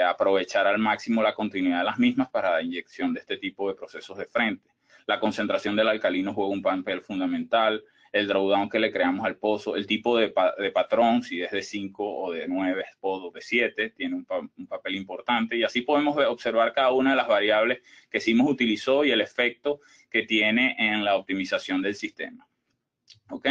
aprovechar al máximo la continuidad de las mismas para la inyección de este tipo de procesos de frente. La concentración del alcalino juega un papel fundamental, el drawdown que le creamos al pozo, el tipo de patrón, si es de 5 o de 9 o de 7, tiene un papel importante. Y así podemos observar cada una de las variables que SIMOS utilizó y el efecto que tiene en la optimización del sistema. ¿Ok?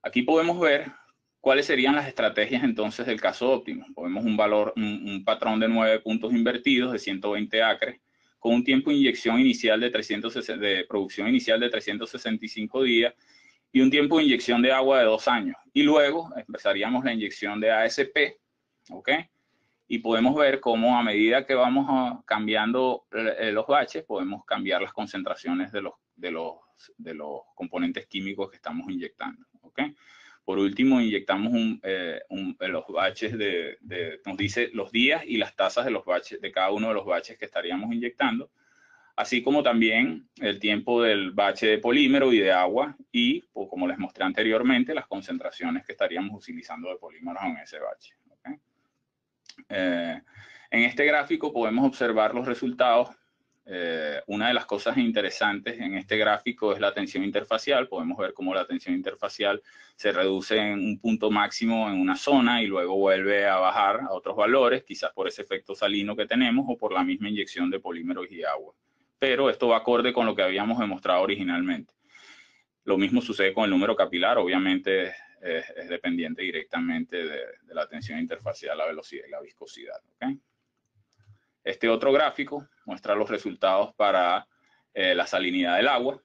Aquí podemos ver cuáles serían las estrategias entonces del caso óptimo. Podemos un patrón de 9 puntos invertidos de 120 acres con un tiempo de inyección inicial de producción inicial de 365 días y un tiempo de inyección de agua de 2 años. Y luego empezaríamos la inyección de ASP, ¿ok? Y podemos ver cómo a medida que vamos cambiando los baches, podemos cambiar las concentraciones de los componentes químicos que estamos inyectando, ¿ok? Por último, inyectamos los baches nos dice los días y las tasas de los baches, de cada uno de los baches que estaríamos inyectando, así como también el tiempo del bache de polímero y de agua y, pues, como les mostré anteriormente, las concentraciones que estaríamos utilizando de polímeros en ese bache. ¿Okay? En este gráfico podemos observar los resultados. Una de las cosas interesantes en este gráfico es la tensión interfacial. Podemos ver cómo la tensión interfacial se reduce en un punto máximo en una zona y luego vuelve a bajar a otros valores, quizás por ese efecto salino que tenemos o por la misma inyección de polímeros y agua. Pero esto va acorde con lo que habíamos demostrado originalmente. Lo mismo sucede con el número capilar, obviamente es dependiente directamente de la tensión interfacial, la velocidad y la viscosidad. ¿Okay? Este otro gráfico muestra los resultados para la salinidad del agua.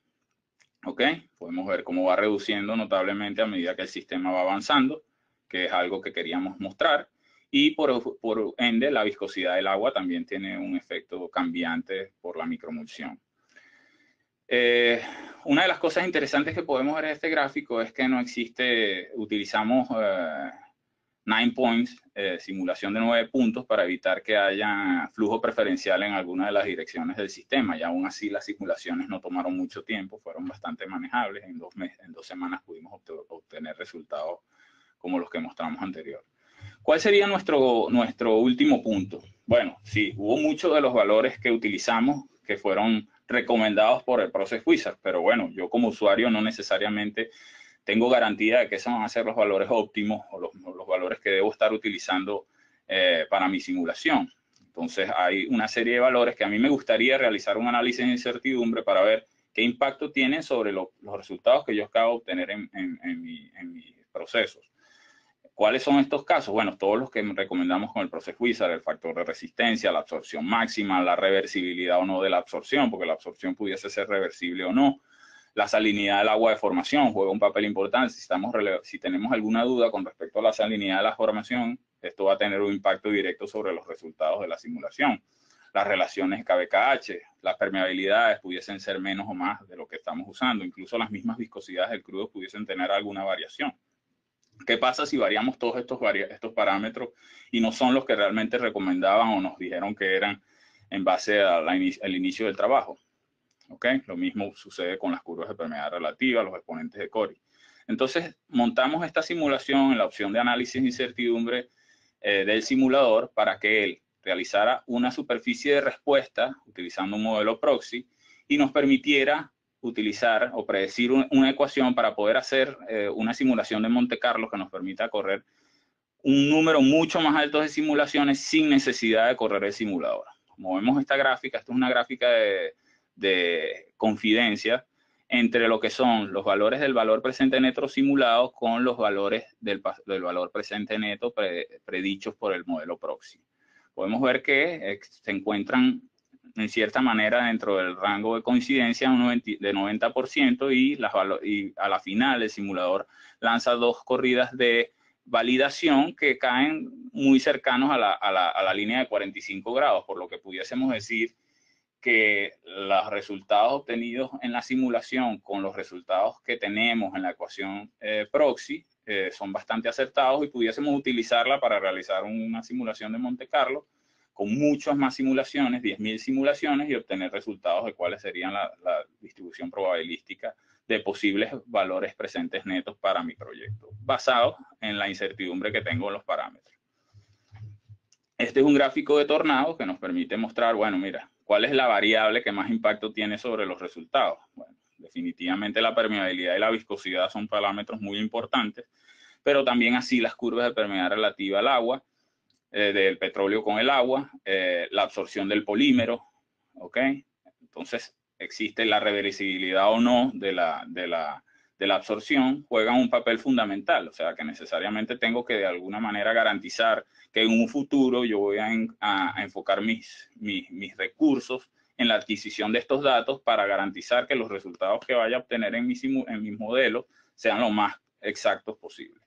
¿Okay? Podemos ver cómo va reduciendo notablemente a medida que el sistema va avanzando, que es algo que queríamos mostrar. Y por ende, la viscosidad del agua también tiene un efecto cambiante por la microemulsión. Una de las cosas interesantes que podemos ver en este gráfico es que no existe, utilizamos 9 points, simulación de 9 puntos para evitar que haya flujo preferencial en alguna de las direcciones del sistema. Y aún así las simulaciones no tomaron mucho tiempo, fueron bastante manejables. En 2 semanas pudimos obtener resultados como los que mostramos anterior. ¿Cuál sería nuestro último punto? Bueno, sí, hubo muchos de los valores que utilizamos que fueron recomendados por el Process Wizard, pero bueno, yo como usuario no necesariamente tengo garantía de que esos van a ser los valores óptimos o los valores que debo estar utilizando para mi simulación. Entonces hay una serie de valores que a mí me gustaría realizar un análisis de incertidumbre para ver qué impacto tienen sobre los resultados que yo acabo de obtener en mis procesos. ¿Cuáles son estos casos? Bueno, todos los que recomendamos con el Process Wizard, el factor de resistencia, la absorción máxima, la reversibilidad o no de la absorción, porque la absorción pudiese ser reversible o no. La salinidad del agua de formación juega un papel importante. Si tenemos alguna duda con respecto a la salinidad de la formación, esto va a tener un impacto directo sobre los resultados de la simulación. Las relaciones KBKH, las permeabilidades pudiesen ser menos o más de lo que estamos usando. Incluso las mismas viscosidades del crudo pudiesen tener alguna variación. ¿Qué pasa si variamos todos estos parámetros y no son los que realmente recomendaban o nos dijeron que eran en base al inicio del trabajo? ¿Okay? Lo mismo sucede con las curvas de permeabilidad relativa, los exponentes de Cori. Entonces, montamos esta simulación en la opción de análisis de incertidumbre del simulador para que él realizara una superficie de respuesta utilizando un modelo proxy y nos permitiera utilizar o predecir una ecuación para poder hacer una simulación de Monte Carlo que nos permita correr un número mucho más alto de simulaciones sin necesidad de correr el simulador. Como vemos esta gráfica, esta es una gráfica de confidencia entre lo que son los valores del valor presente neto simulados con los valores del valor presente neto predichos por el modelo proxy. Podemos ver que se encuentran en cierta manera dentro del rango de coincidencia de 90% y a la final el simulador lanza dos corridas de validación que caen muy cercanos a la línea de 45 grados, por lo que pudiésemos decir que los resultados obtenidos en la simulación con los resultados que tenemos en la ecuación proxy son bastante acertados y pudiésemos utilizarla para realizar una simulación de Monte Carlo con muchas más simulaciones, 10.000 simulaciones, y obtener resultados de cuáles serían la distribución probabilística de posibles valores presentes netos para mi proyecto, basado en la incertidumbre que tengo en los parámetros. Este es un gráfico de tornado que nos permite mostrar, bueno, mira, cuál es la variable que más impacto tiene sobre los resultados. Bueno, definitivamente la permeabilidad y la viscosidad son parámetros muy importantes, pero también así las curvas de permeabilidad relativa al agua, del petróleo con el agua, la absorción del polímero, ¿ok? Entonces, existe la reversibilidad o no de la absorción, juegan un papel fundamental, o sea, que necesariamente tengo que de alguna manera garantizar que en un futuro yo voy a enfocar mis recursos en la adquisición de estos datos para garantizar que los resultados que vaya a obtener en mis modelos sean lo más exactos posible.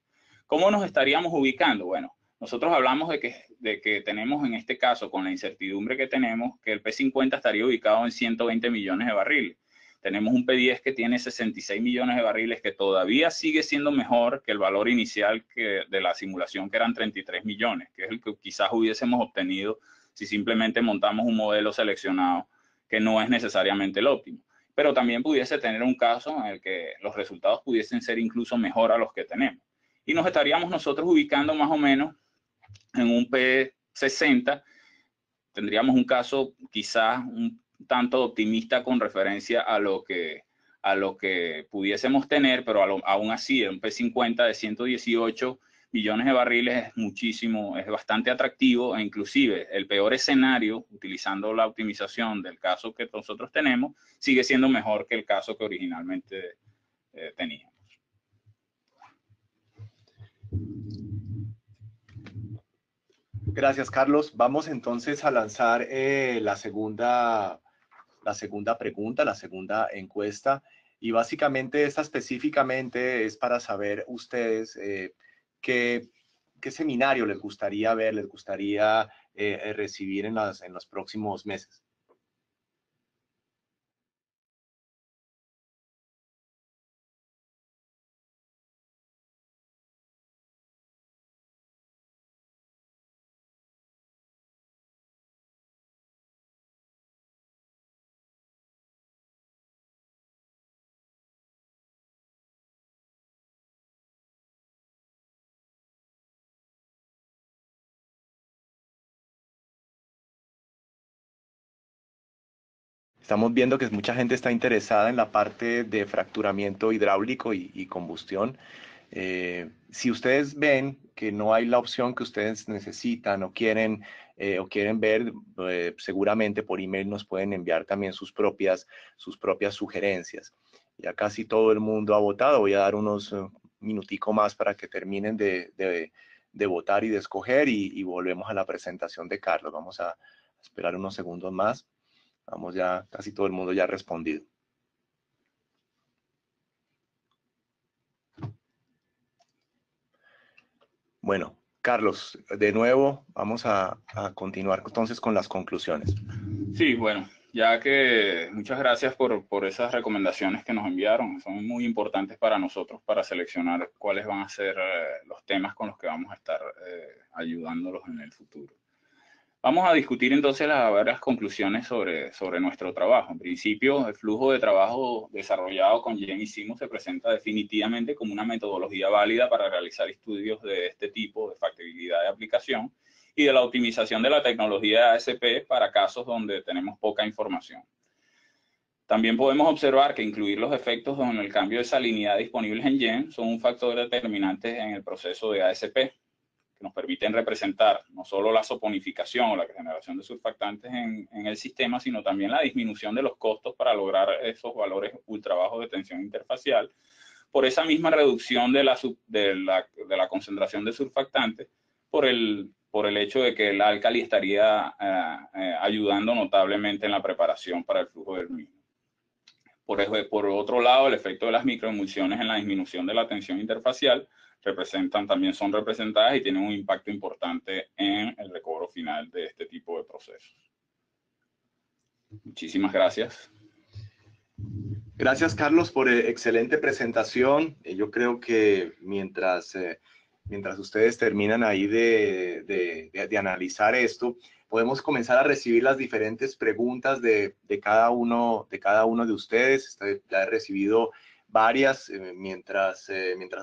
¿Cómo nos estaríamos ubicando? Bueno, nosotros hablamos de que tenemos en este caso, con la incertidumbre que tenemos, que el P50 estaría ubicado en 120 millones de barriles. Tenemos un P10 que tiene 66 millones de barriles, que todavía sigue siendo mejor que el valor inicial de la simulación, que eran 33 millones, que es el que quizás hubiésemos obtenido si simplemente montamos un modelo seleccionado, que no es necesariamente el óptimo. Pero también pudiese tener un caso en el que los resultados pudiesen ser incluso mejor a los que tenemos. Y nos estaríamos nosotros ubicando más o menos en un P60, tendríamos un caso quizás un tanto optimista con referencia a lo que pudiésemos tener, pero aún así un P50 de 118 millones de barriles es muchísimo, es bastante atractivo, e inclusive el peor escenario, utilizando la optimización del caso que nosotros tenemos, sigue siendo mejor que el caso que originalmente teníamos. Gracias, Carlos. Vamos entonces a lanzar la segunda pregunta, la segunda encuesta. Y básicamente esta específicamente es para saber ustedes qué seminario les gustaría ver, les gustaría recibir en los próximos meses. Estamos viendo que mucha gente está interesada en la parte de fracturamiento hidráulico y combustión. Si ustedes ven que no hay la opción que ustedes necesitan o quieren o quieren ver, seguramente por email nos pueden enviar también sus propias sugerencias. Ya casi todo el mundo ha votado. Voy a dar unos minutico más para que terminen de votar y de escoger y volvemos a la presentación de Carlos. Vamos a esperar unos segundos más. Vamos ya, casi todo el mundo ya ha respondido. Bueno, Carlos, de nuevo vamos a continuar entonces con las conclusiones. Sí, bueno, ya que muchas gracias por esas recomendaciones que nos enviaron. Son muy importantes para nosotros para seleccionar cuáles van a ser los temas con los que vamos a estar ayudándolos en el futuro. Vamos a discutir entonces las varias conclusiones sobre nuestro trabajo. En principio, el flujo de trabajo desarrollado con Jen y Simus se presenta definitivamente como una metodología válida para realizar estudios de este tipo de factibilidad de aplicación y de la optimización de la tecnología ASP para casos donde tenemos poca información. También podemos observar que incluir los efectos en el cambio de salinidad disponibles en Jen son un factor determinante en el proceso de ASP, que nos permiten representar no solo la soponificación o la generación de surfactantes en el sistema, sino también la disminución de los costos para lograr esos valores ultra bajos de tensión interfacial, por esa misma reducción de la concentración de surfactantes, por el hecho de que el álcali estaría ayudando notablemente en la preparación para el flujo del mismo. Por otro lado, el efecto de las microemulsiones en la disminución de la tensión interfacial son representadas y tienen un impacto importante en el recobro final de este tipo de procesos. Muchísimas gracias. Gracias, Carlos, por excelente presentación. Yo creo que mientras ustedes terminan ahí de analizar esto, podemos comenzar a recibir las diferentes preguntas de cada uno de ustedes. Ya he recibido varias. Mientras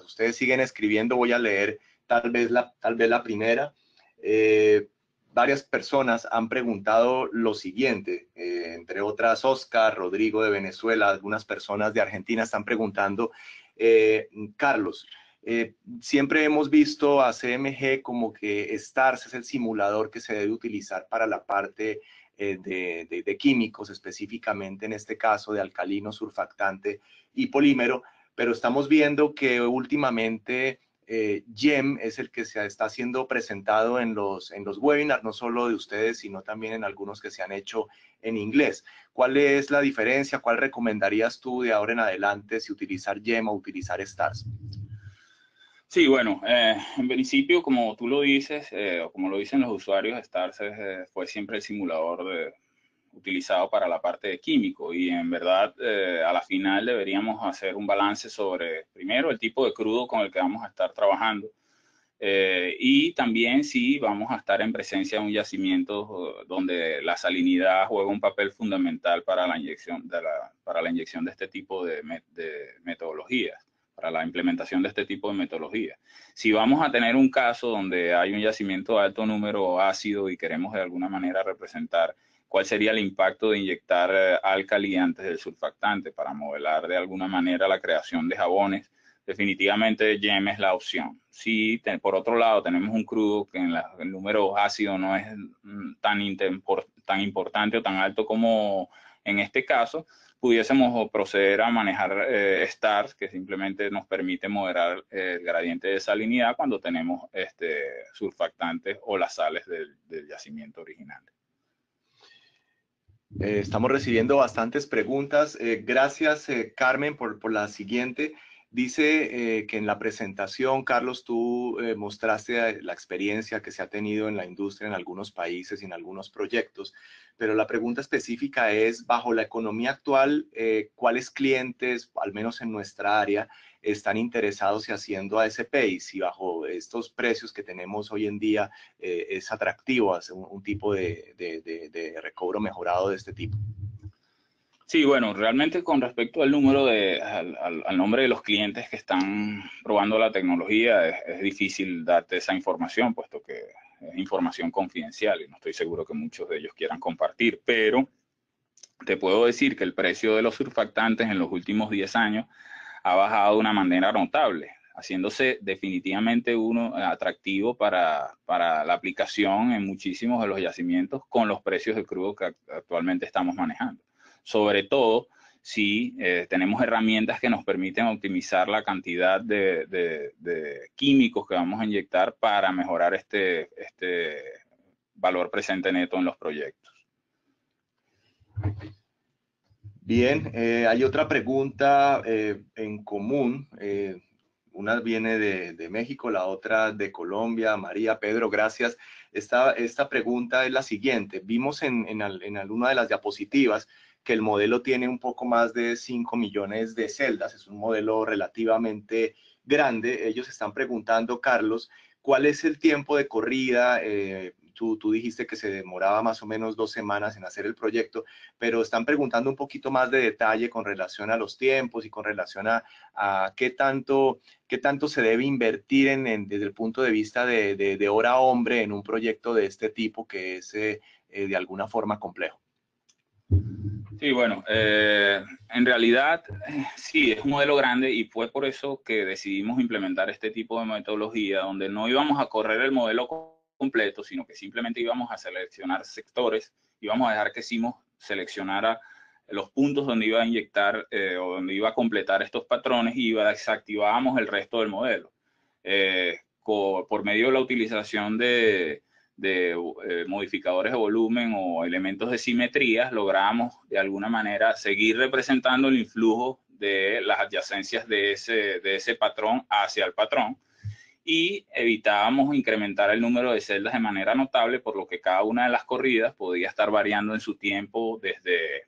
ustedes siguen escribiendo, voy a leer tal vez la primera. Varias personas han preguntado lo siguiente, entre otras Oscar, Rodrigo de Venezuela, algunas personas de Argentina están preguntando, Carlos, siempre hemos visto a CMG como que STARS es el simulador que se debe utilizar para la parte de químicos, específicamente en este caso de alcalino, surfactante y polímero, pero estamos viendo que últimamente GEM es el que se está siendo presentado en los webinars, no solo de ustedes, sino también en algunos que se han hecho en inglés. ¿Cuál es la diferencia? ¿Cuál recomendarías tú de ahora en adelante, si utilizar GEM o utilizar STARS? Sí, bueno, en principio, como tú lo dices, o como lo dicen los usuarios, STARS fue siempre el simulador utilizado para la parte de químico y en verdad a la final deberíamos hacer un balance sobre, primero, el tipo de crudo con el que vamos a estar trabajando y también si vamos a estar en presencia de un yacimiento donde la salinidad juega un papel fundamental para la inyección de este tipo de metodologías, para la implementación de este tipo de metodologías. Si vamos a tener un caso donde hay un yacimiento de alto número ácido y queremos de alguna manera representar cuál sería el impacto de inyectar álcali antes del surfactante para modelar de alguna manera la creación de jabones, definitivamente GEM es la opción. Si por otro lado tenemos un crudo que el número ácido no es tan importante o tan alto como en este caso, pudiésemos proceder a manejar STARS, que simplemente nos permite moderar el gradiente de salinidad cuando tenemos surfactantes o las sales del yacimiento original. Estamos recibiendo bastantes preguntas. Gracias, Carmen, por la siguiente. Dice que en la presentación, Carlos, tú mostraste la experiencia que se ha tenido en la industria en algunos países y en algunos proyectos, pero la pregunta específica es, bajo la economía actual, ¿cuáles clientes, al menos en nuestra área, están interesados y haciendo ASP? Y si bajo estos precios que tenemos hoy en día es atractivo hacer un tipo de recobro mejorado de este tipo. Sí, bueno, realmente con respecto al número al nombre de los clientes que están probando la tecnología, es difícil darte esa información, puesto que es información confidencial y no estoy seguro que muchos de ellos quieran compartir, pero te puedo decir que el precio de los surfactantes en los últimos 10 años ha bajado de una manera notable. haciéndose definitivamente uno atractivo para la aplicación en muchísimos de los yacimientos con los precios de crudo que actualmente estamos manejando. Sobre todo si tenemos herramientas que nos permiten optimizar la cantidad de químicos que vamos a inyectar para mejorar este valor presente neto en los proyectos. Bien, hay otra pregunta en común. Una viene de México, la otra de Colombia. María, Pedro, gracias. Esta pregunta es la siguiente. Vimos en alguna de las diapositivas que el modelo tiene un poco más de 5 millones de celdas. Es un modelo relativamente grande. Ellos están preguntando, Carlos, ¿cuál es el tiempo de corrida? Tú dijiste que se demoraba más o menos 2 semanas en hacer el proyecto, pero están preguntando un poquito más de detalle con relación a los tiempos y con relación a qué tanto se debe invertir desde el punto de vista de hora hombre en un proyecto de este tipo que es de alguna forma complejo. Sí, bueno, en realidad sí, es un modelo grande y fue por eso que decidimos implementar este tipo de metodología donde no íbamos a correr el modelo completo, sino que simplemente íbamos a seleccionar sectores, íbamos a dejar que Symos seleccionara los puntos donde iba a inyectar o donde iba a completar estos patrones y desactivábamos el resto del modelo. Por medio de la utilización de modificadores de volumen o elementos de simetría, logramos de alguna manera seguir representando el influjo de las adyacencias de ese patrón hacia el patrón y evitábamos incrementar el número de celdas de manera notable, por lo que cada una de las corridas podía estar variando en su tiempo desde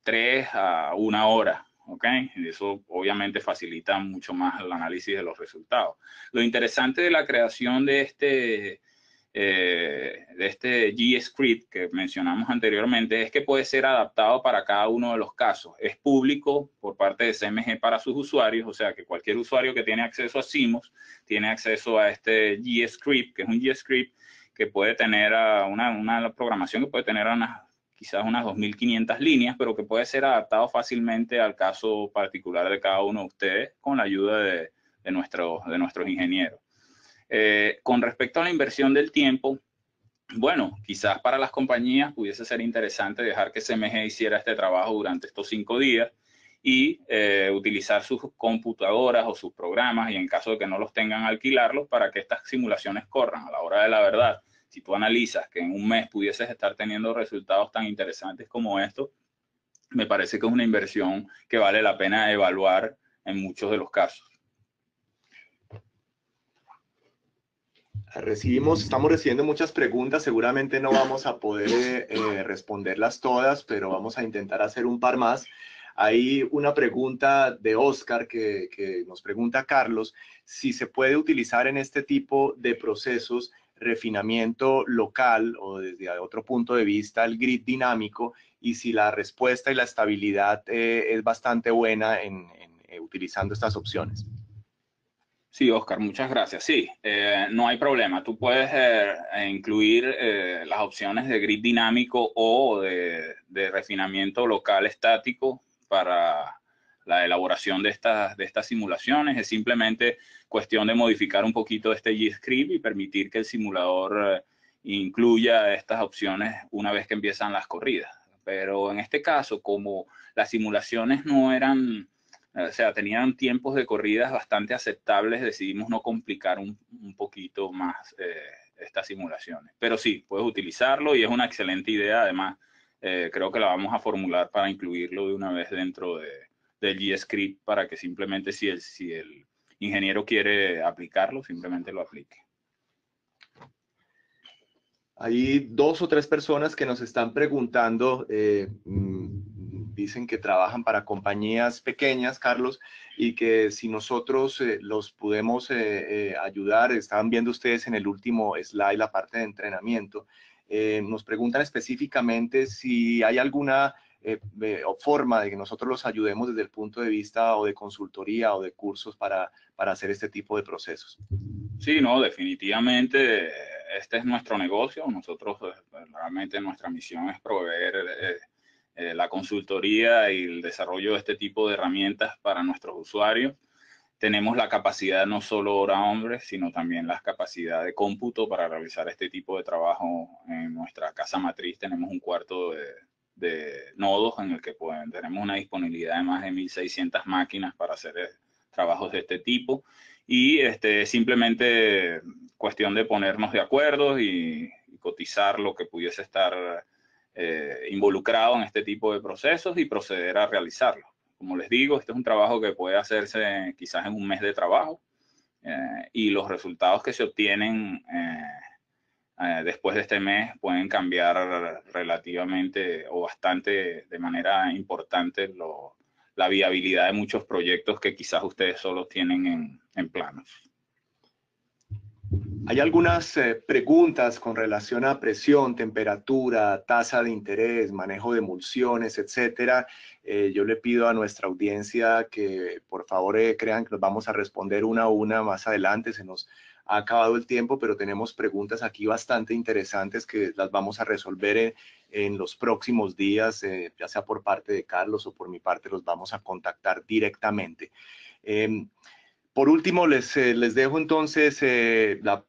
3 a 1 hora. ¿Okay? Eso obviamente facilita mucho más el análisis de los resultados. Lo interesante de la creación de este GScript que mencionamos anteriormente es que puede ser adaptado para cada uno de los casos. Es público por parte de CMG para sus usuarios, o sea que cualquier usuario que tiene acceso a Symos tiene acceso a este GScript, que es un GScript que puede tener una programación que puede tener quizás unas 2.500 líneas, pero que puede ser adaptado fácilmente al caso particular de cada uno de ustedes con la ayuda de nuestros ingenieros. Con respecto a la inversión del tiempo, bueno, quizás para las compañías pudiese ser interesante dejar que CMG hiciera este trabajo durante estos 5 días y utilizar sus computadoras o sus programas y en caso de que no los tengan, alquilarlos para que estas simulaciones corran. A la hora de la verdad, si tú analizas que en un mes pudieses estar teniendo resultados tan interesantes como estos, me parece que es una inversión que vale la pena evaluar en muchos de los casos. Estamos recibiendo muchas preguntas, seguramente no vamos a poder responderlas todas, pero vamos a intentar hacer un par más. Hay una pregunta de Oscar que nos pregunta Carlos, si se puede utilizar en este tipo de procesos refinamiento local o desde otro punto de vista el grid dinámico y si la respuesta y la estabilidad es bastante buena utilizando estas opciones. Sí, Oscar, muchas gracias. Sí, no hay problema. Tú puedes incluir las opciones de grid dinámico o de refinamiento local estático para la elaboración de estas simulaciones. Es simplemente cuestión de modificar un poquito este GScript y permitir que el simulador incluya estas opciones una vez que empiezan las corridas. Pero en este caso, como las simulaciones no eran... O sea, tenían tiempos de corridas bastante aceptables, decidimos no complicar un poquito más estas simulaciones. Pero sí, puedes utilizarlo y es una excelente idea. Además, creo que la vamos a formular para incluirlo de una vez dentro del GScript para que simplemente si el ingeniero quiere aplicarlo, simplemente lo aplique. Hay 2 o 3 personas que nos están preguntando, dicen que trabajan para compañías pequeñas, Carlos, y que si nosotros los podemos ayudar, estaban viendo ustedes en el último slide la parte de entrenamiento, nos preguntan específicamente si hay alguna forma de que nosotros los ayudemos desde el punto de vista o de consultoría o de cursos para hacer este tipo de procesos. Sí, no, definitivamente este es nuestro negocio. Nosotros realmente nuestra misión es proveer la consultoría y el desarrollo de este tipo de herramientas para nuestros usuarios. tenemos la capacidad no solo hora-hombre, sino también la capacidad de cómputo para realizar este tipo de trabajo en nuestra casa matriz. Tenemos un cuarto de nodos en el que tenemos una disponibilidad de más de 1.600 máquinas para hacer trabajos de este tipo. Y simplemente cuestión de ponernos de acuerdo y cotizar lo que pudiese estar involucrado en este tipo de procesos y proceder a realizarlo. Como les digo, este es un trabajo que puede hacerse quizás en un mes de trabajo y los resultados que se obtienen después de este mes pueden cambiar relativamente o bastante de manera importante la viabilidad de muchos proyectos que quizás ustedes solo tienen en planos. Hay algunas preguntas con relación a presión, temperatura, tasa de interés, manejo de emulsiones, etcétera. Yo le pido a nuestra audiencia que por favor crean que nos vamos a responder una a una más adelante. Se nos ha acabado el tiempo, pero tenemos preguntas aquí bastante interesantes que las vamos a resolver en los próximos días, ya sea por parte de Carlos o por mi parte, los vamos a contactar directamente. Por último, les dejo entonces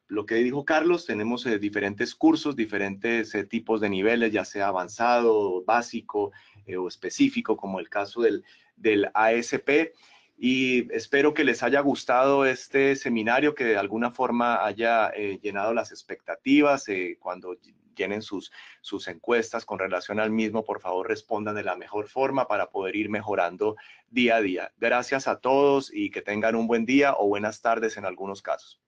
lo que dijo Carlos. Tenemos diferentes cursos, diferentes tipos de niveles, ya sea avanzado, básico o específico, como el caso del ASP. Y espero que les haya gustado este seminario, que de alguna forma haya llenado las expectativas. Cuando llenen sus encuestas con relación al mismo, por favor respondan de la mejor forma para poder ir mejorando día a día. Gracias a todos y que tengan un buen día o buenas tardes en algunos casos.